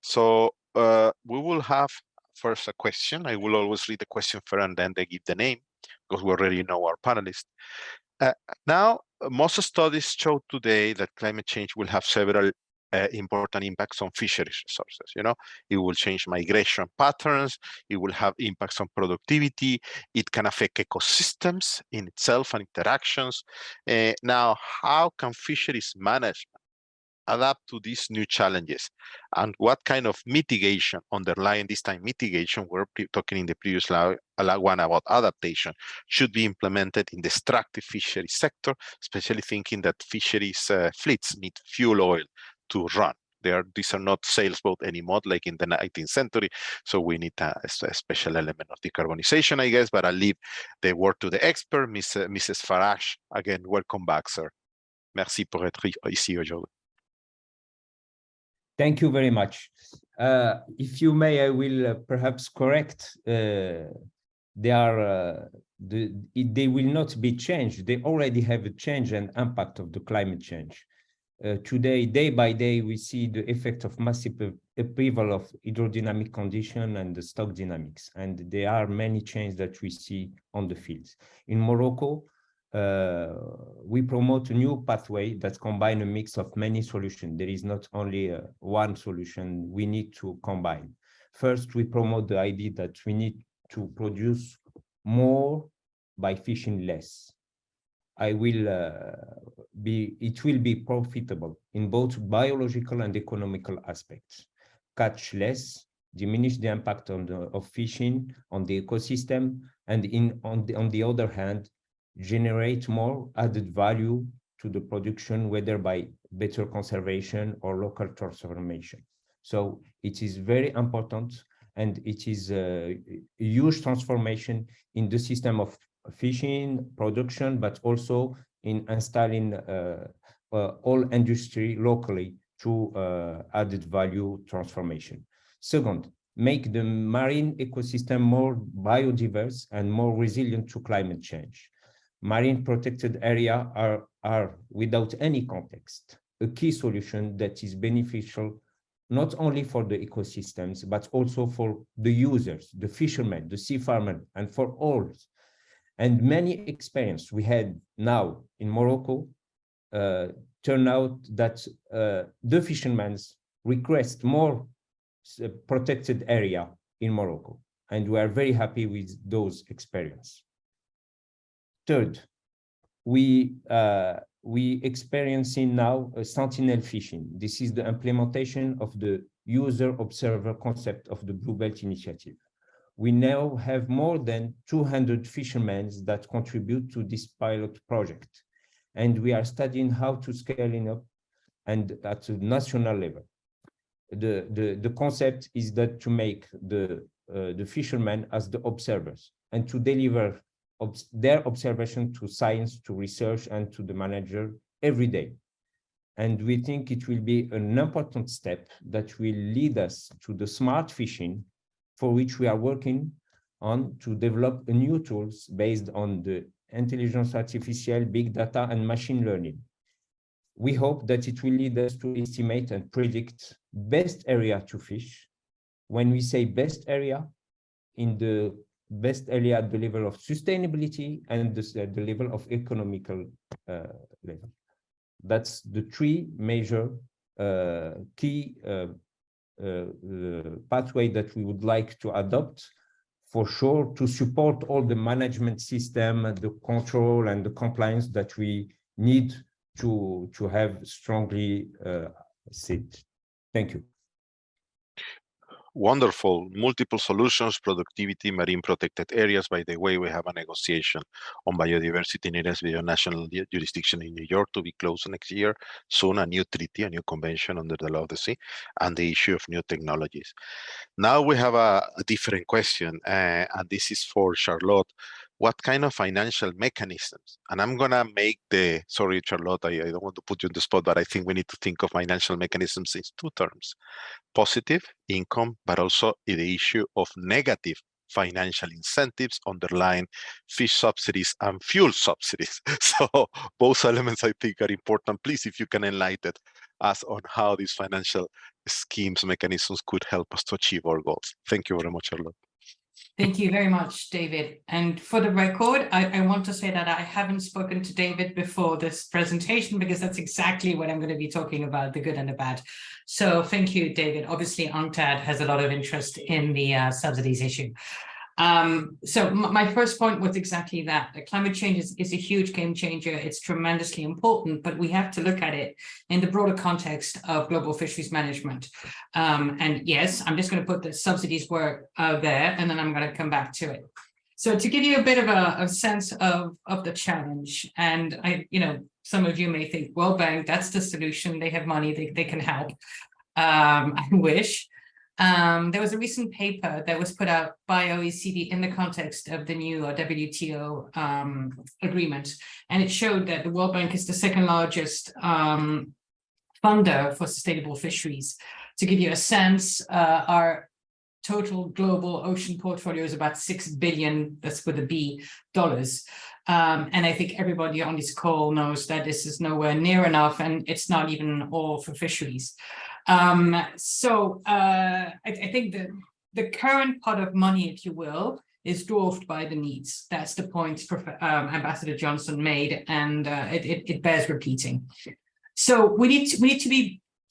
So we will have first a question. I will always read the question first, and then they give the name because we already know our panelists. Now, most studies show today that climate change will have several important impacts on fisheries resources. It will change migration patterns. It will have impacts on productivity. It can affect ecosystems in itself and interactions. Now, how can fisheries management adapt to these new challenges? And what kind of mitigation underlying this time mitigation, we're talking in the previous one about adaptation, should be implemented in the extractive fisheries sector, especially thinking that fisheries fleets need fuel oil to run. These are not sails boat anymore, like in the 19th century. So we need a special element of decarbonization, I guess. But I'll leave the word to the expert, Mrs. Farage. Again, welcome back, sir. Merci pour être ici aujourd'hui. Thank you very much. If you may, I will perhaps correct. There are they will not be changed. They already have a change and impact of the climate change. Today, day by day, we see the effect of massive upheaval of hydrodynamic condition and the stock dynamics. And there are many changes that we see on the fields. In Morocco, we promote a new pathway that combines a mix of many solutions. There is not only one solution we need to combine. First, we promote the idea that we need to produce more by fishing less. It will be profitable in both biological and economical aspects. Catch less, diminish the impact of fishing on the ecosystem, and on the other hand, generate more added value to the production, whether by better conservation or local transformation. So it is very important, and it is a huge transformation in the system of fishing production, but also in installing all industry locally to added value transformation. Second, make the marine ecosystem more biodiverse and more resilient to climate change. Marine protected areas are, without any context, a key solution that is beneficial not only for the ecosystems, but also for the users, the fishermen, the sea farmers, and for all. And many experience we had now in Morocco turn out that the fishermen request more protected area in Morocco, and we are very happy with those experiences. Third, we experiencing now a sentinel fishing. This is the implementation of the user observer concept of the Blue Belt Initiative. We now have more than 200 fishermen that contribute to this pilot project, and we are studying how to scale it up and at a national level. The concept is that to make the fishermen as the observers and to deliver their observation to science, to research, and to the manager every day. And we think it will be an important step that will lead us to the smart fishing, for which we are working on to develop new tools based on the intelligence artificial, big data, and machine learning. We hope that it will lead us to estimate and predict best area to fish. When we say best area, in the best area at the level of sustainability and the level of economical level. That's the three major key pathway that we would like to adopt, for sure, to support all the management system, the control and the compliance that we need to have strongly set. Thank you. Wonderful. Multiple solutions, productivity, marine protected areas. By the way, we have a negotiation on biodiversity in areas with national jurisdiction in New York to be closed next year. Soon, a new treaty, a new convention under the law of the sea, and the issue of new technologies. Now we have a different question, and this is for Charlotte. What kind of financial mechanisms? And I'm gonna make sorry, Charlotte, I don't want to put you on the spot, but I think we need to think of financial mechanisms in two terms: positive income, but also the issue of negative financial incentives underlying fish subsidies and fuel subsidies. So both elements I think are important. Please, if you can enlighten us on how these financial schemes, mechanisms could help us to achieve our goals. Thank you very much, Charlotte. Thank you very much, David. And for the record, I want to say that I haven't spoken to David before this presentation, because that's exactly what I'm going to be talking about, the good and the bad. So thank you, David. Obviously, UNCTAD has a lot of interest in the subsidies issue. So my first point was exactly that. The climate change is a huge game changer. It's tremendously important, but we have to look at it in the broader context of global fisheries management. And yes, I'm just going to put the subsidies work out there, and then I'm going to come back to it. So to give you a bit of a sense of the challenge, and some of you may think, World Bank, that's the solution. They have money, they can help. I wish. There was a recent paper that was put out by OECD in the context of the new WTO agreement, and it showed that the World Bank is the second largest funder for sustainable fisheries. To give you a sense, our total global ocean portfolio is about $6 billion, that's with a B, dollars. And I think everybody on this call knows that this is nowhere near enough, and it's not even all for fisheries. I think the current pot of money, if you will, is dwarfed by the needs. That's the point Ambassador Johnson made, and it bears repeating. So we need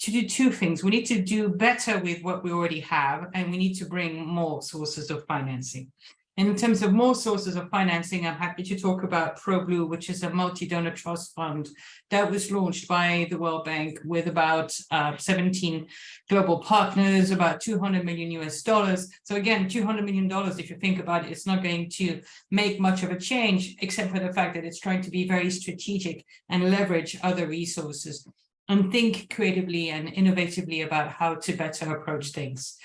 to do two things. We need to do better with what we already have, and we need to bring more sources of financing. In terms of more sources of financing, I'm happy to talk about ProBlue, which is a multi-donor trust fund that was launched by the World Bank with about 17 global partners, about $200 million. So again, $200 million, if you think about it, it's not going to make much of a change, except for the fact that it's trying to be very strategic and leverage other resources and think creatively and innovatively about how to better approach things.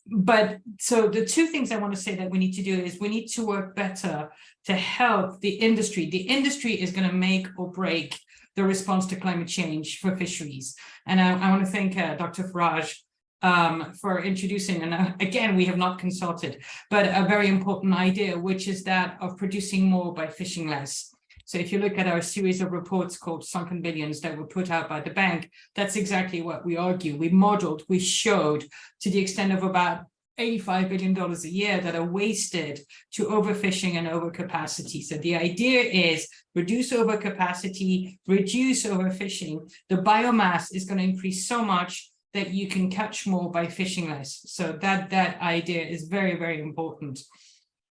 But so the two things I want to say that we need to do is we need to work better to help the industry. The industry is going to make or break the response to climate change for fisheries. And I want to thank Dr. Farage for introducing, and again, we have not consulted, but a very important idea, which is that of producing more by fishing less. So if you look at our series of reports called Sunken Billions that were put out by the bank, that's exactly what we argue. We modeled, we showed to the extent of about $85 billion a year that are wasted to overfishing and overcapacity. So the idea is reduce overcapacity, reduce overfishing. The biomass is going to increase so much that you can catch more by fishing less. So that idea is very, very important.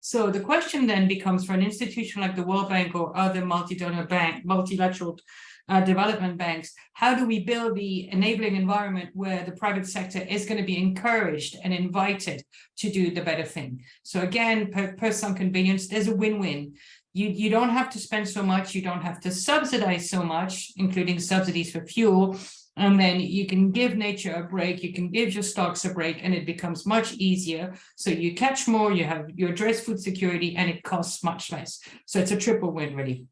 So the question then becomes, for an institution like the World Bank or other multi-donor bank, multilateral development banks, how do we build the enabling environment where the private sector is going to be encouraged and invited to do the better thing? So again, per Sunken Billions, there's a win-win. You don't have to spend so much, you don't have to subsidize so much, including subsidies for fuel, and then you can give nature a break, you can give your stocks a break, and it becomes much easier. So you catch more, you address food security, and it costs much less. So it's a triple win, really.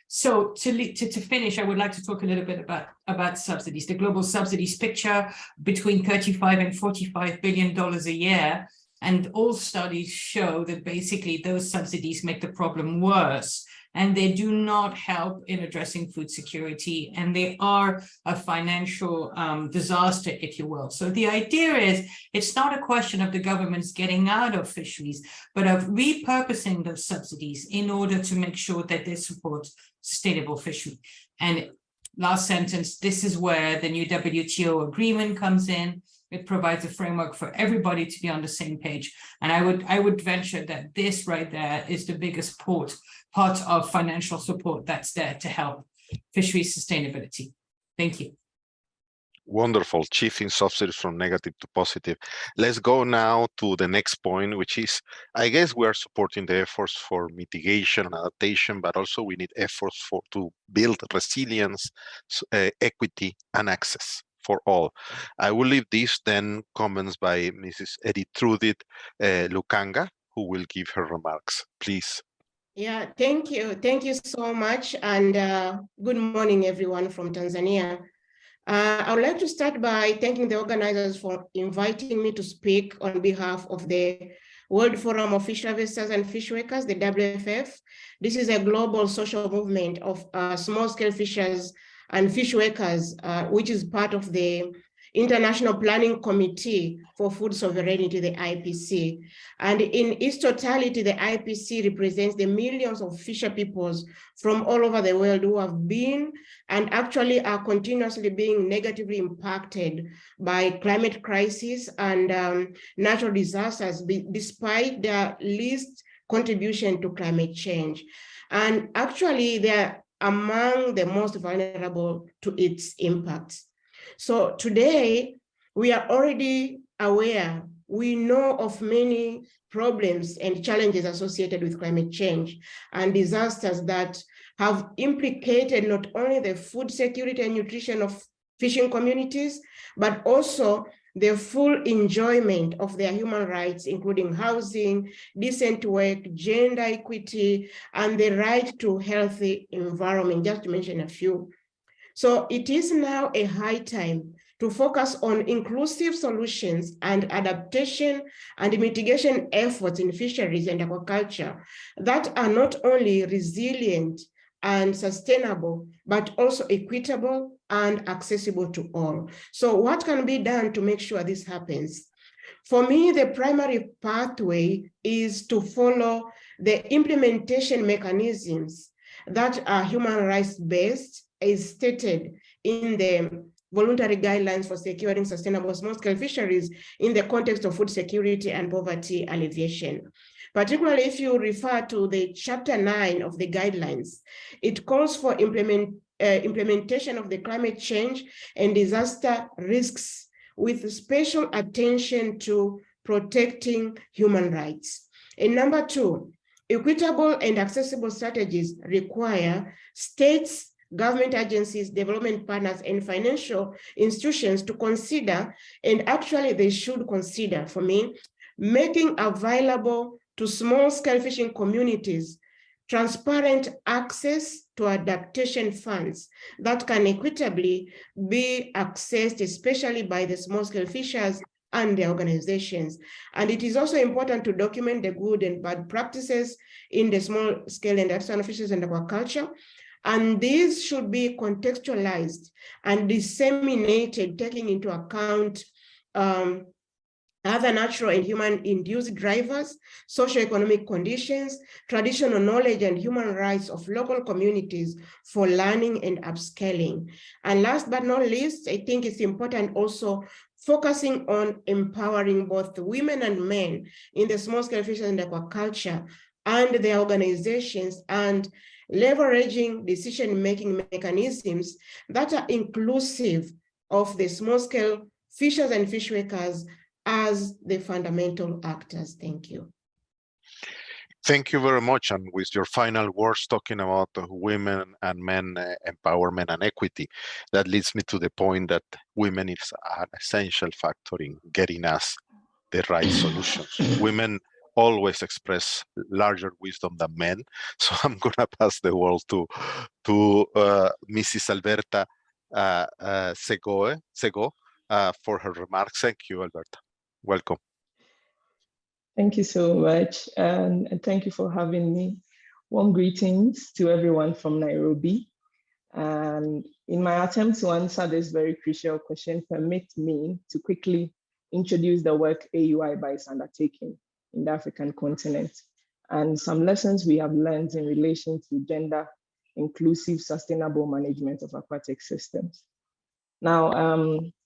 So to finish, I would like to talk a little bit about subsidies. The global subsidies picture between $35 and $45 billion a year. And all studies show that basically those subsidies make the problem worse, and they do not help in addressing food security, and they are a financial disaster, if you will. So the idea is, it's not a question of the governments getting out of fisheries, but of repurposing those subsidies in order to make sure that they support sustainable fishing. And last sentence, this is where the new WTO agreement comes in. It provides a framework for everybody to be on the same page. And I would venture that this right there is the biggest part of financial support that's there to help fisheries sustainability. Thank you. Wonderful, shifting subsidies from negative to positive. Let's go now to the next point, which is, I guess we are supporting the efforts for mitigation and adaptation, but also we need efforts to build resilience, equity, and access for all. I will leave these then comments by Mrs. Ertrudith Lukanga, who will give her remarks. Please. Yeah, thank you. Thank you so much. And good morning, everyone from Tanzania. I would like to start by thanking the organizers for inviting me to speak on behalf of the World Forum of Fish Harvesters and Fish Workers, the WFF. This is a global social movement of small-scale fishers and fish workers, which is part of the International Planning Committee for Food Sovereignty, the IPC. And in its totality, the IPC represents the millions of fisher peoples from all over the world who have been and actually are continuously being negatively impacted by climate crisis and natural disasters, despite their least contribution to climate change. And actually, they're among the most vulnerable to its impacts. So today, we are already aware, we know of many problems and challenges associated with climate change and disasters that have implicated not only the food security and nutrition of fishing communities, but also the full enjoyment of their human rights, including housing, decent work, gender equity, and the right to healthy environment, just to mention a few. So it is now a high time to focus on inclusive solutions and adaptation and mitigation efforts in fisheries and aquaculture that are not only resilient and sustainable, but also equitable and accessible to all. So what can be done to make sure this happens? For me, the primary pathway is to follow the implementation mechanisms that are human rights based, as stated in the voluntary guidelines for securing sustainable small-scale fisheries in the context of food security and poverty alleviation. Particularly if you refer to the chapter 9 of the guidelines, it calls for implementation of the climate change and disaster risks with special attention to protecting human rights. And number 2, equitable and accessible strategies require states, government agencies, development partners, and financial institutions to consider, and actually they should consider, for me, making available to small-scale fishing communities transparent access to adaptation funds that can equitably be accessed, especially by the small-scale fishers and their organizations. And it is also important to document the good and bad practices in the small-scale and artisanal fisheries and aquaculture. And these should be contextualized and disseminated, taking into account other natural and human-induced drivers, socioeconomic conditions, traditional knowledge, and human rights of local communities for learning and upscaling. And last but not least, I think it's important also focusing on empowering both women and men in the small-scale fisheries and aquaculture and their organizations, and leveraging decision-making mechanisms that are inclusive of the small-scale fishers and fish workers as the fundamental actors. Thank you. Thank you very much. And with your final words talking about women and men empowerment and equity, that leads me to the point that women is an essential factor in getting us the right solutions. Women always express larger wisdom than men. So I'm gonna pass the word to Mrs. Alberta Sego for her remarks. Thank you, Alberta. Welcome. Thank you so much, and thank you for having me. Warm greetings to everyone from Nairobi. And in my attempt to answer this very crucial question, permit me to quickly introduce the work AU-IBAR is undertaking in the African continent and some lessons we have learned in relation to gender inclusive sustainable management of aquatic systems. Now,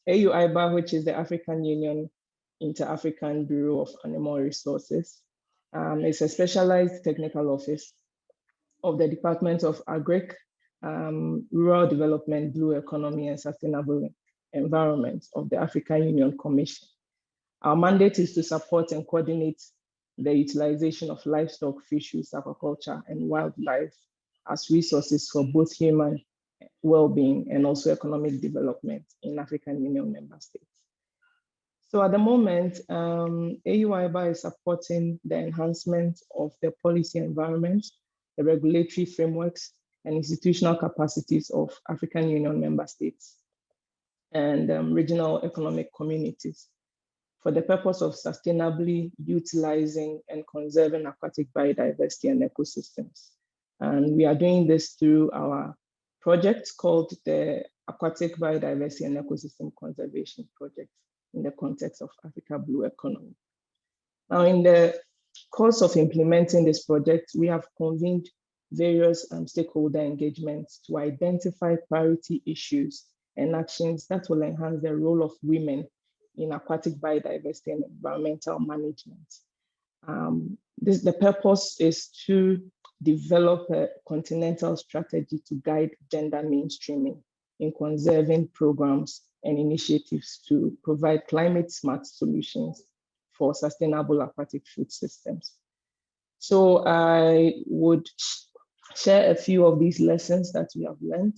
AU-IBAR, which is the African Union Inter-African Bureau of Animal Resources, is a specialized technical office of the Department of Agric, Rural Development, Blue Economy, and Sustainable Environment of the African Union Commission. Our mandate is to support and coordinate the utilization of livestock, fisheries, aquaculture, and wildlife as resources for both human well-being and also economic development in African Union member states. So at the moment, AU-IBAR is supporting the enhancement of the policy environment, the regulatory frameworks, and institutional capacities of African Union member states and regional economic communities for the purpose of sustainably utilizing and conserving aquatic biodiversity and ecosystems. And we are doing this through our project called the Aquatic Biodiversity and Ecosystem Conservation Project in the context of Africa Blue Economy. Now, in the course of implementing this project, we have convened various stakeholder engagements to identify priority issues and actions that will enhance the role of women in aquatic biodiversity and environmental management. The purpose is to develop a continental strategy to guide gender mainstreaming in conserving programs and initiatives to provide climate smart solutions for sustainable aquatic food systems. So I would share a few of these lessons that we have learned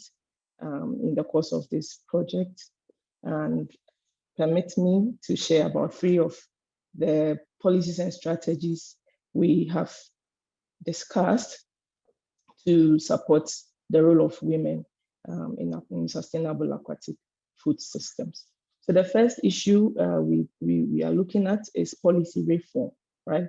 in the course of this project, and permit me to share about 3 of the policies and strategies we have discussed to support the role of women in sustainable aquatic food systems. So the first issue we are looking at is policy reform, right?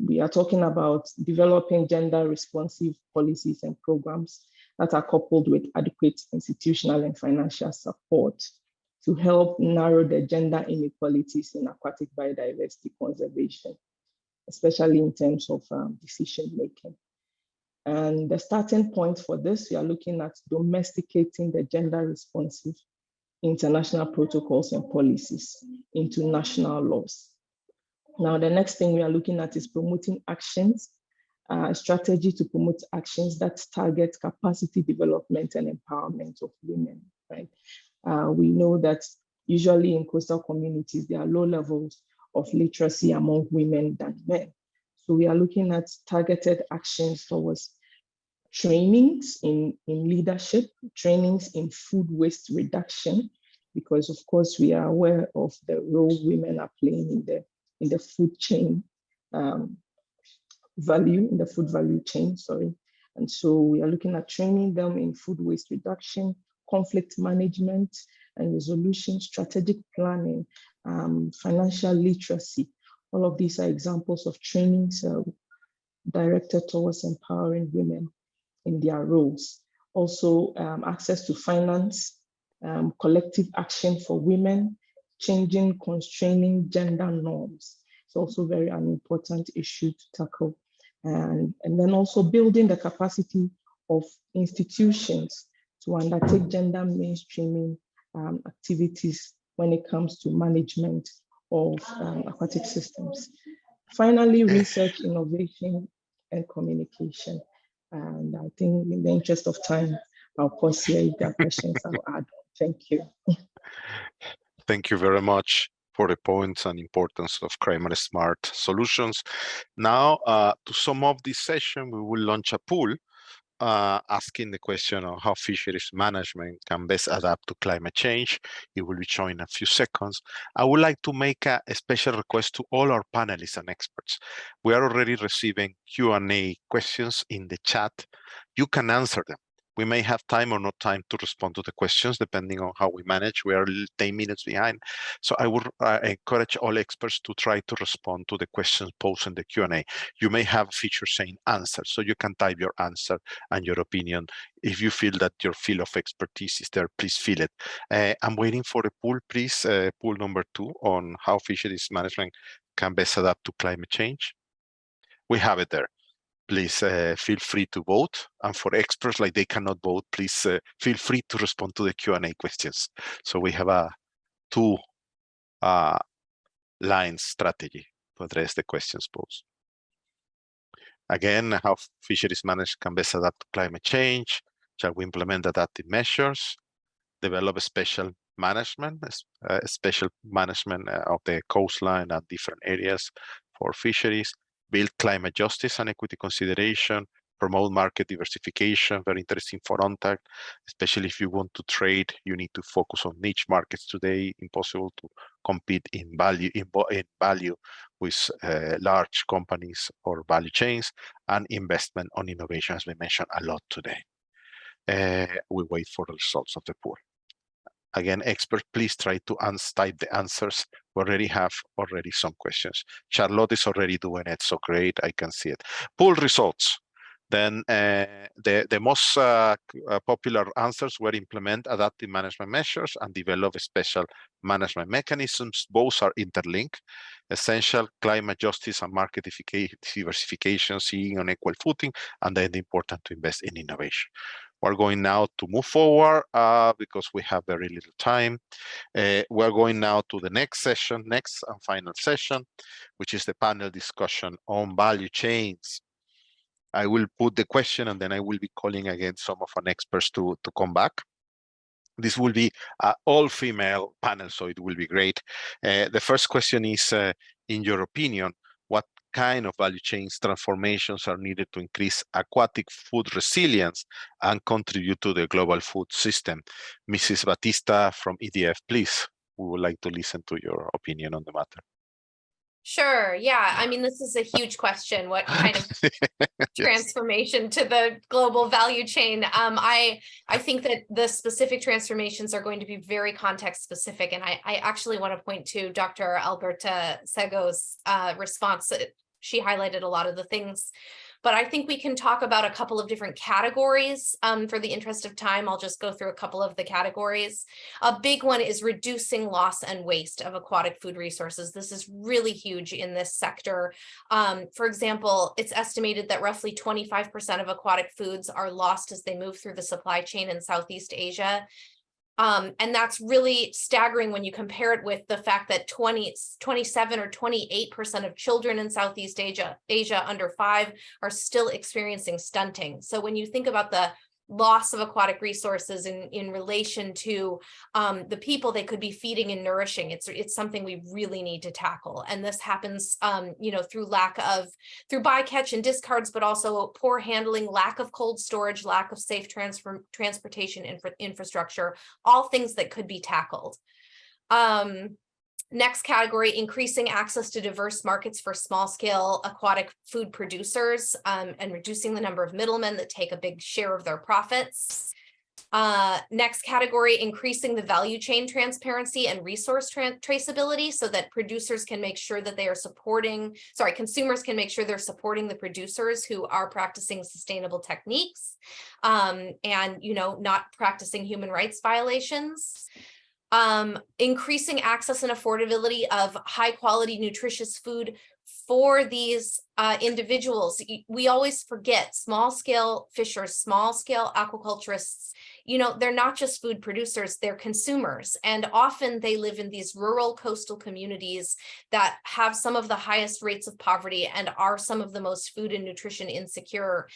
We are talking about developing gender responsive policies and programs that are coupled with adequate institutional and financial support to help narrow the gender inequalities in aquatic biodiversity conservation, especially in terms of decision making. And the starting point for this, we are looking at domesticating the gender responsive international protocols and policies into national laws. Now, the next thing we are looking at is promoting actions, a strategy to promote actions that target capacity development and empowerment of women, right? We know that usually in coastal communities, there are low levels of literacy among women than men. So we are looking at targeted actions towards trainings in leadership, trainings in food waste reduction, because of course we are aware of the role women are playing in the food chain food value chain, sorry. And so we are looking at training them in food waste reduction, conflict management and resolution, strategic planning, financial literacy. All of these are examples of trainings directed towards empowering women in their roles. Also, access to finance, collective action for women, changing, constraining gender norms. It's also very an important issue to tackle. And then also building the capacity of institutions to undertake gender mainstreaming activities when it comes to management of aquatic systems. Finally, research, innovation, and communication. And I think in the interest of time, I'll pause here. If there are questions, I'll add on. Thank you. Thank you very much for the points and importance of climate smart solutions. Now, to sum up this session, we will launch a poll asking the question of how fisheries management can best adapt to climate change. It will be shown in a few seconds. I would like to make a special request to all our panelists and experts. We are already receiving Q&A questions in the chat. You can answer them. We may have time or not time to respond to the questions, depending on how we manage. We are 10 minutes behind. So I would encourage all experts to try to respond to the questions posed in the Q&A. You may have a feature saying answer, so you can type your answer and your opinion. If you feel that your field of expertise is there, please fill it. I'm waiting for the poll, please. Poll number 2 on how fisheries management can best adapt to climate change. We have it there. Please feel free to vote. And for experts, like they cannot vote, please feel free to respond to the Q&A questions. So we have a 2-line strategy to address the questions posed. Again, how fisheries management can best adapt to climate change. Shall we implement adaptive measures? Develop a special management of the coastline and different areas for fisheries. Build climate justice and equity consideration, promote market diversification, very interesting for UNCTAD, especially if you want to trade, you need to focus on niche markets today, impossible to compete in value with large companies or value chains, and investment on innovation, as we mentioned a lot today. We wait for the results of the poll. Again, experts, please try to type the answers. We already have some questions. Charlotte is already doing it, so great, I can see it. Poll results. Then the most popular answers were implement adaptive management measures and develop special management mechanisms. Both are interlinked. Essential climate justice and market diversification, seeing on equal footing, and then important to invest in innovation. We're going now to move forward because we have very little time. We're going now to the next session, next and final session, which is the panel discussion on value chains. I will put the question and then I will be calling again some of our experts to come back. This will be an all-female panel, so it will be great. The first question is, in your opinion, what kind of value chains transformations are needed to increase aquatic food resilience and contribute to the global food system? Mrs. Batista from EDF, please. We would like to listen to your opinion on the matter. Sure. Yeah. I mean, this is a huge question. What kind of Yes. transformation to the global value chain? I think that the specific transformations are going to be very context specific. And I actually want to point to Dr. Alberta Sego's response. She highlighted a lot of the things. But I think we can talk about a couple of different categories. For the interest of time, I'll just go through a couple of the categories. A big one is reducing loss and waste of aquatic food resources. This is really huge in this sector. For example, it's estimated that roughly 25% of aquatic foods are lost as they move through the supply chain in Southeast Asia. And that's really staggering when you compare it with the fact that 27 or 28% of children in Southeast Asia under 5 are still experiencing stunting. So when you think about the loss of aquatic resources in relation to the people they could be feeding and nourishing, it's something we really need to tackle. And this happens through bycatch and discards, but also poor handling, lack of cold storage, lack of safe transportation infrastructure, all things that could be tackled. Next category, increasing access to diverse markets for small-scale aquatic food producers and reducing the number of middlemen that take a big share of their profits. Next category, increasing the value chain transparency and resource traceability so that consumers can make sure they're supporting the producers who are practicing sustainable techniques and not practicing human rights violations. Increasing access and affordability of high quality nutritious food for these individuals. We always forget small scale fishers, small scale aquaculturists, they're not just food producers, they're consumers. And often they live in these rural coastal communities that have some of the highest rates of poverty and are some of the most food and nutrition insecure.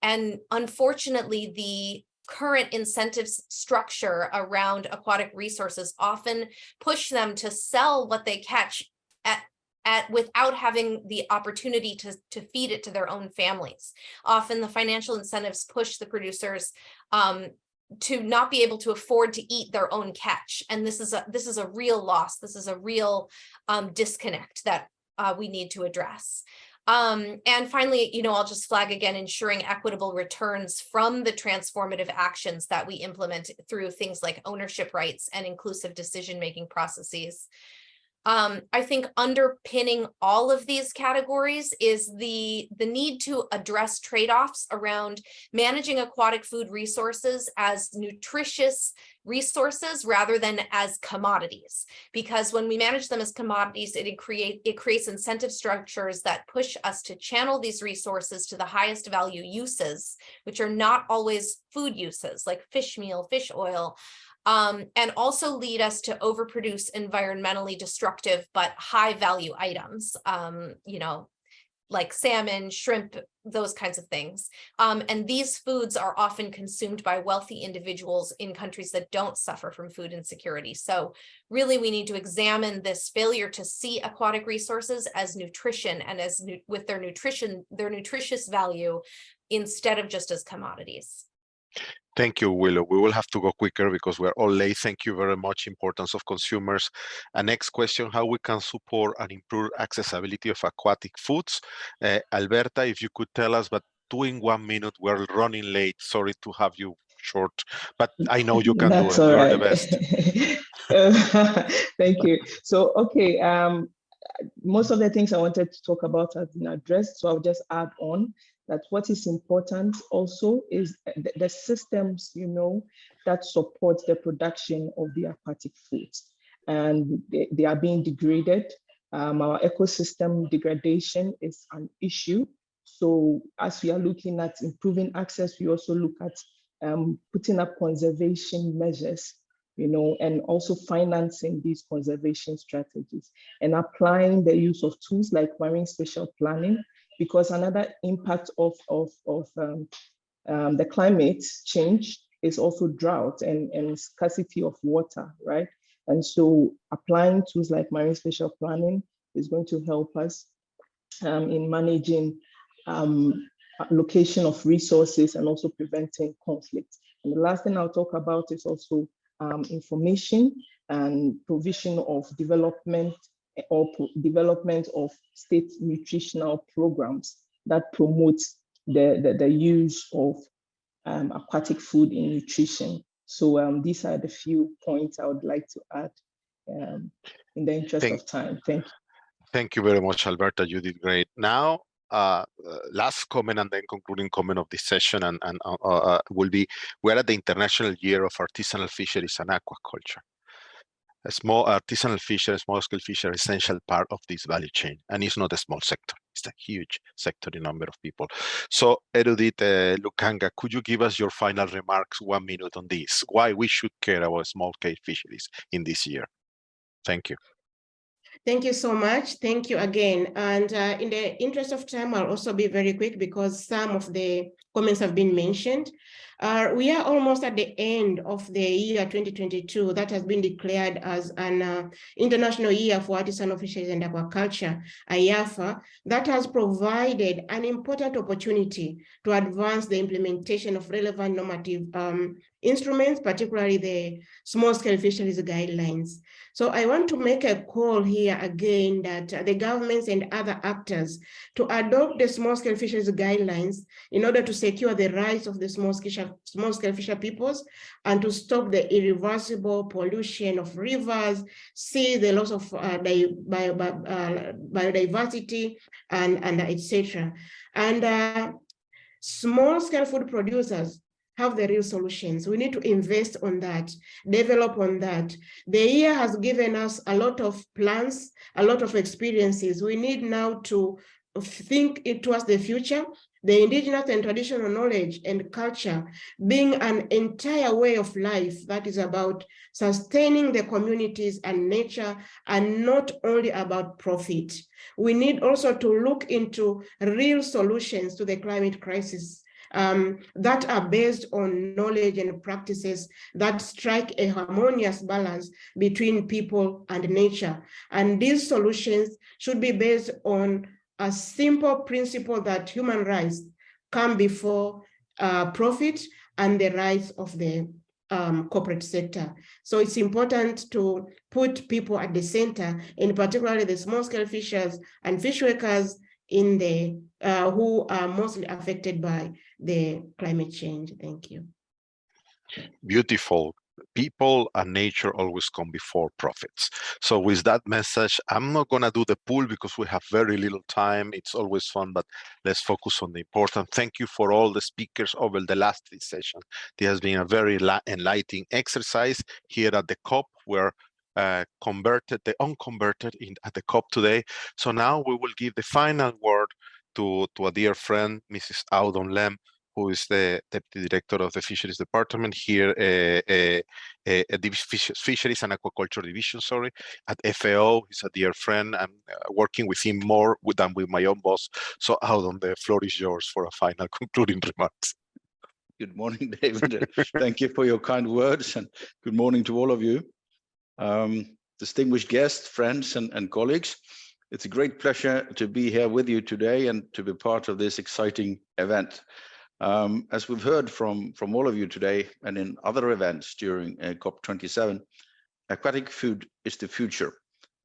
And unfortunately, the current incentives structure around aquatic resources often push them to sell what they catch without having the opportunity to feed it to their own families. Often the financial incentives push the producers to not be able to afford to eat their own catch. And this is a real loss. This is a real disconnect that we need to address. And finally, I'll just flag again, ensuring equitable returns from the transformative actions that we implement through things like ownership rights and inclusive decision-making processes. I think underpinning all of these categories is the need to address trade-offs around managing aquatic food resources as nutritious resources rather than as commodities. Because when we manage them as commodities, it creates incentive structures that push us to channel these resources to the highest value uses, which are not always food uses like fish meal, fish oil, and also lead us to overproduce environmentally destructive but high value items, like salmon, shrimp, those kinds of things. And these foods are often consumed by wealthy individuals in countries that don't suffer from food insecurity. So really, we need to examine this failure to see aquatic resources as nutrition and with their nutritious value instead of just as commodities. Thank you, Willow. We will have to go quicker because we're all late. Thank you very much. Importance of consumers. Next question, how we can support and improve accessibility of aquatic foods. Alberta, if you could tell us, but 2 in 1 minute, we're running late. Sorry to have you short, but I know you can do it. All You're right. the best. Thank you. So, okay, most of the things I wanted to talk about have been addressed, so I'll just add on that what is important also is the systems, that support the production of the aquatic foods. And they are being degraded. Our ecosystem degradation is an issue. So as we are looking at improving access, we also look at putting up conservation measures, and also financing these conservation strategies and applying the use of tools like marine spatial planning, because another impact of the climate change is also drought and scarcity of water, right? And so applying tools like marine spatial planning is going to help us in managing allocation of resources and also preventing conflict. And the last thing I'll talk about is also information and provision of development or development of state nutritional programs that promote the use of aquatic food in nutrition. So these are the few points I would like to add in the interest of time. Thank you. Thank you very much, Alberta. You did great. Now, last comment and then concluding comment of this session will be, we're at the International Year of Artisanal Fisheries and Aquaculture. A small artisanal fisher, small-scale fisher, essential part of this value chain, and it's not a small sector. It's a huge sector in number of people. So, Erudit Lukanga, could you give us your final remarks, 1 minute on this? Why we should care about small-scale fisheries in this year? Thank you. Thank you so much. Thank you again. And in the interest of time, I'll also be very quick because some of the comments have been mentioned. We are almost at the end of the year 2022 that has been declared as an International Year for Artisanal Fisheries and Aquaculture, IAFA, that has provided an important opportunity to advance the implementation of relevant normative instruments, particularly the small-scale fisheries guidelines. So I want to make a call here again that the governments and other actors to adopt the small-scale fisheries guidelines in order to secure the rights of the small-scale fisher peoples and to stop the irreversible pollution of rivers, sea, the loss of biodiversity, and etc. And small-scale food producers have the real solutions. We need to invest on that, develop on that. The year has given us a lot of plans, a lot of experiences. We need now to think towards the future, the indigenous and traditional knowledge and culture being an entire way of life that is about sustaining the communities and nature and not only about profit. We need also to look into real solutions to the climate crisis that are based on knowledge and practices that strike a harmonious balance between people and nature. And these solutions should be based on a simple principle that human rights come before profit and the rights of the corporate sector. So it's important to put people at the center, in particular the small-scale fishers and fish workers in the who are mostly affected by the climate change. Thank you. Beautiful. People and nature always come before profits. So with that message, I'm not going to do the pool because we have very little time. It's always fun, but let's focus on the important. Thank you for all the speakers over the last 3 sessions. There has been a very enlightening exercise here at the COP. We're converted, the unconverted at the COP today. So now we will give the final word to a dear friend, Mrs. Audon Lem, who is the Deputy Director of the Fisheries Department here, Fisheries and Aquaculture Division, sorry, at FAO. He's a dear friend. I'm working with him more than with my own boss. So Audon, the floor is yours for a final concluding remarks. Good morning, David. Thank you for your kind words, and good morning to all of you. Distinguished guests, friends, and colleagues, it's a great pleasure to be here with you today and to be part of this exciting event. As we've heard from all of you today and in other events during COP27, aquatic food is the future.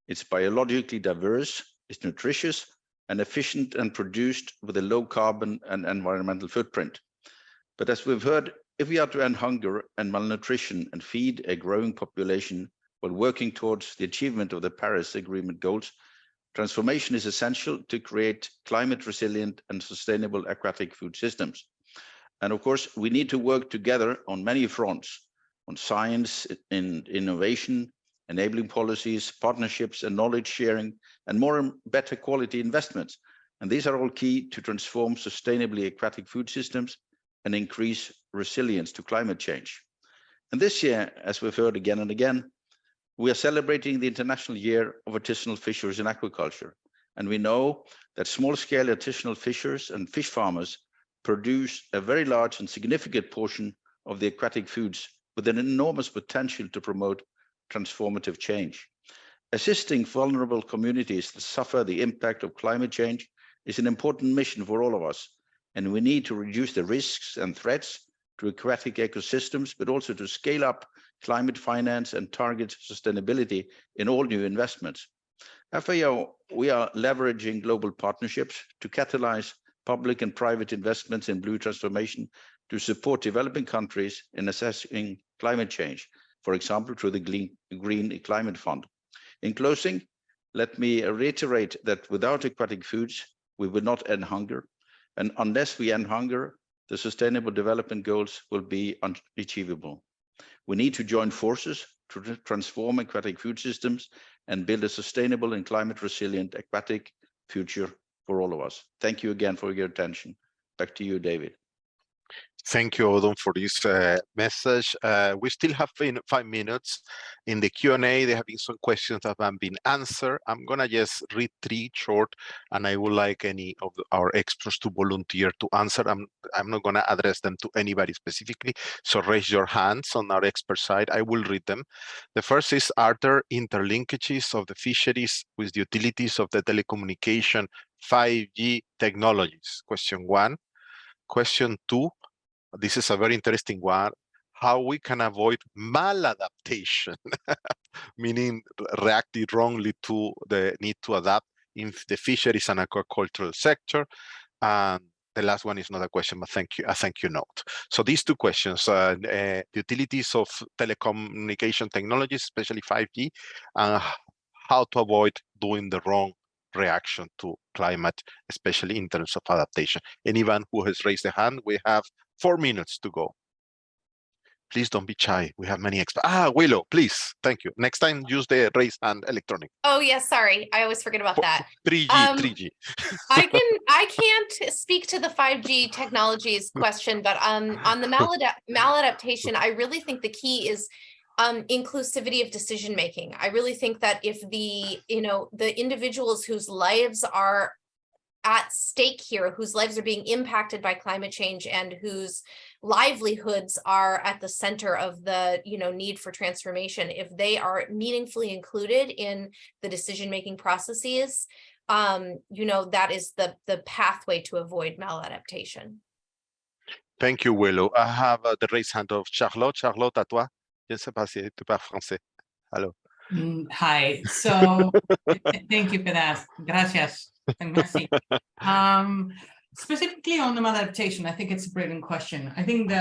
It's biologically diverse, it's nutritious and efficient and produced with a low carbon and environmental footprint. But as we've heard, if we are to end hunger and malnutrition and feed a growing population while working towards the achievement of the Paris Agreement goals, transformation is essential to create climate resilient and sustainable aquatic food systems. And of course, we need to work together on many fronts, on science and innovation, enabling policies, partnerships and knowledge sharing, and more and better quality investments. And these are all key to transform sustainably aquatic food systems and increase resilience to climate change. And this year, as we've heard again and again, we are celebrating the International Year of Artisanal Fisheries and Aquaculture. And we know that small-scale artisanal fishers and fish farmers produce a very large and significant portion of the aquatic foods with an enormous potential to promote transformative change. Assisting vulnerable communities that suffer the impact of climate change is an important mission for all of us, and we need to reduce the risks and threats to aquatic ecosystems, but also to scale up climate finance and target sustainability in all new investments. FAO, we are leveraging global partnerships to catalyze public and private investments in blue transformation to support developing countries in assessing climate change, for example, through the Green Climate Fund. In closing, let me reiterate that without aquatic foods, we will not end hunger. And unless we end hunger, the Sustainable Development Goals will be unachievable. We need to join forces to transform aquatic food systems and build a sustainable and climate resilient aquatic future for all of us. Thank you again for your attention. Back to you, David. Thank you, Odon, for this message. We still have 5 minutes. In the Q&A, there have been some questions that haven't been answered. I'm going to just read 3 short, and I would like any of our experts to volunteer to answer. I'm not going to address them to anybody specifically, so raise your hands on our expert side. I will read them. The first is, are there interlinkages of the fisheries with the utilities of the telecommunication 5G technologies? Question 1. Question 2. This is a very interesting one. How we can avoid maladaptation, meaning reacting wrongly to the need to adapt in the fisheries and aquacultural sector. And the last one is not a question, but a thank you note. So these 2 questions, the utilities of telecommunication technologies, especially 5G, and how to avoid doing the wrong reaction to climate, especially in terms of adaptation. Anyone who has raised a hand, we have 4 minutes to go. Please don't be shy. We have many experts. Willow, please. Thank you. Next time, use the raise hand electronic. Oh, yes. Sorry. I always forget about that. 3G. I can't speak to the 5G technologies question, but on the maladaptation, I really think the key is inclusivity of decision making. I really think that if the individuals whose lives are at stake here, whose lives are being impacted by climate change and whose livelihoods are at the center of the need for transformation, if they are meaningfully included in the decision-making processes, that is the pathway to avoid maladaptation. Thank you, Willow. I have the raised hand of Charlotte. Charlotte, à toi. Je ne sais pas si tu parles français. Hello. Hi. So thank you for that. Gracias. Merci. Specifically on the maladaptation, I think it's a brilliant question. I think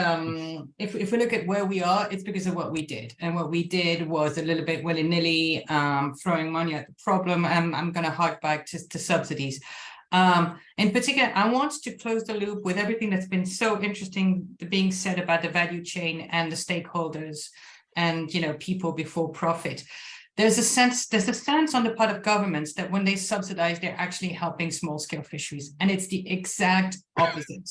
if we look at where we are, it's because of what we did. And what we did was a little bit willy-nilly, throwing money at the problem. And I'm going to hark back to subsidies. In particular, I want to close the loop with everything that's been so interesting being said about the value chain and the stakeholders and, people before profit. There's a sense on the part of governments that when they subsidize, they're actually helping small-scale fisheries, and it's the exact opposite,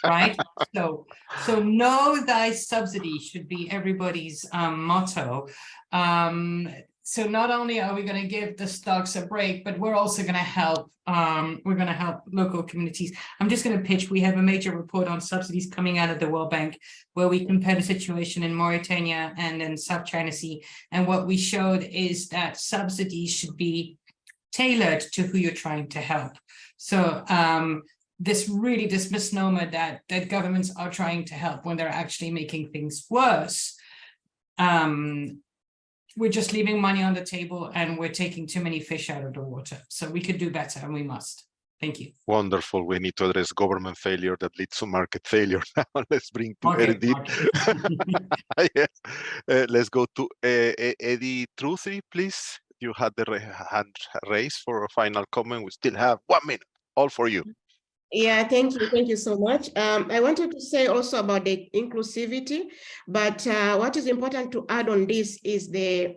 right? So know thy subsidy should be everybody's motto. So not only are we going to give the stocks a break, but we're also going to help. We're going to help local communities. I'm just going to pitch. We have a major report on subsidies coming out of the World Bank, where we compare the situation in Mauritania and in South China Sea. And what we showed is that subsidies should be tailored to who you're trying to help. So this misnomer that governments are trying to help when they're actually making things worse. We're just leaving money on the table and we're taking too many fish out of the water. So we could do better, and we must. Thank you. Wonderful. We need to address government failure that leads to market failure. Now let's bring to Eddie. Yes. Let's go to Eddie Truthy, please. You had the hand raised for a final comment. We still have 1 minute. All for you. Yeah, thank you. Thank you so much. I wanted to say also about the inclusivity, but what is important to add on this is the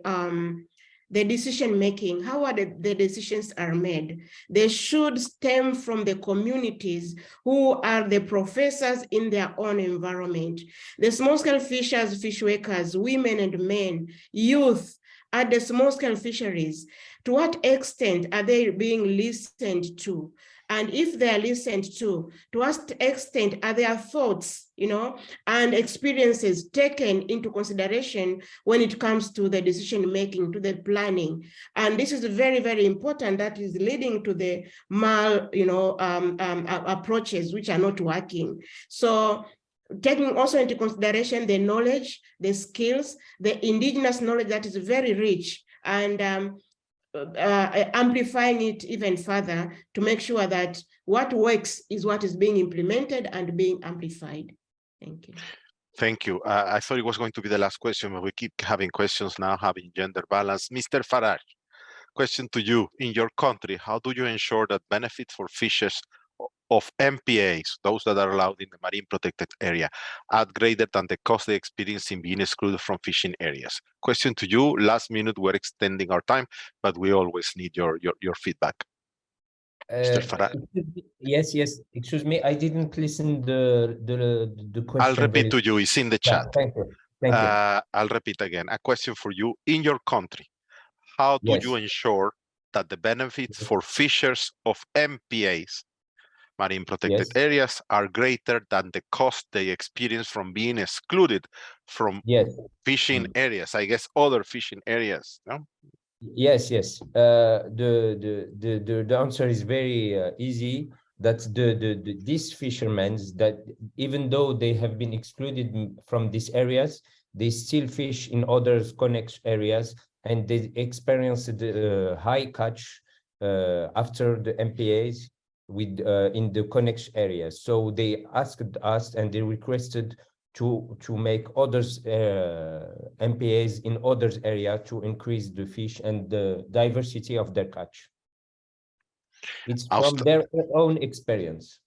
decision making. How are the decisions are made? They should stem from the communities who are the professors in their own environment. The small-scale fishers, fish workers, women and men, youth at the small-scale fisheries. To what extent are they being listened to? And if they are listened to what extent are their thoughts, and experiences taken into consideration when it comes to the decision making, to the planning? And this is very, very important. That is leading to the approaches which are not working. So taking also into consideration the knowledge, the skills, the indigenous knowledge that is very rich. And amplifying it even further to make sure that what works is what is being implemented and being amplified. Thank you. Thank you. I thought it was going to be the last question, but we keep having questions now, having gender balance. Mr. Farage, question to you. In your country, how do you ensure that benefits for fishers of MPAs, those that are allowed in the marine protected area, are greater than the cost they experience in being excluded from fishing areas? Question to you. Last minute, we're extending our time, but we always need your feedback. Mr. Farage. Yes. Excuse me, I didn't listen the question. I'll repeat to you. It's in the chat. Thank you. Thank you. I'll repeat again. A question for you. In your country, how do you ensure that the benefits for fishers of MPAs, marine protected areas, are greater than the cost they experience from being excluded from fishing areas? I guess other fishing areas. No? Yes. The answer is very easy. That these fishermen, that even though they have been excluded from these areas, they still fish in other connect areas, and they experience the high catch after the MPAs with in the connect areas. So they asked us and they requested to make others MPAs in other areas to increase the fish and the diversity of their catch. It's from their own experience.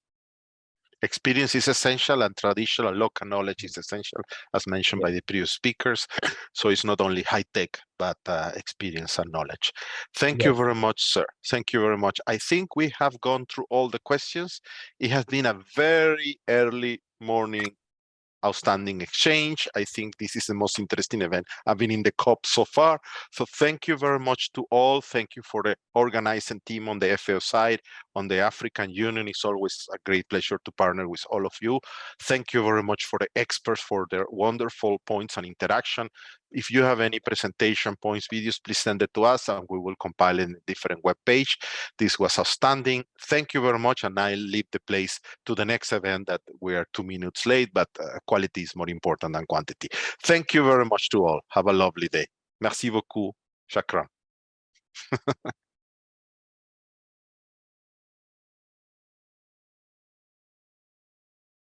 Experience is essential, and traditional local knowledge is essential, as mentioned by the previous speakers. So it's not only high tech, but experience and knowledge. Thank you very much, sir. Thank you very much. I think we have gone through all the questions. It has been a very early morning outstanding exchange. I think this is the most interesting event I've been in the COP so far. So thank you very much to all. Thank you for the organizing team on the FAO side, on the African Union. It's always a great pleasure to partner with all of you. Thank you very much for the experts for their wonderful points and interaction. If you have any presentation points, videos, please send it to us and we will compile it in a different web page. This was outstanding. Thank you very much. And I'll leave the place to the next event that we are 2 minutes late, but quality is more important than quantity. Thank you very much to all. Have a lovely day. Merci beaucoup. Shukran.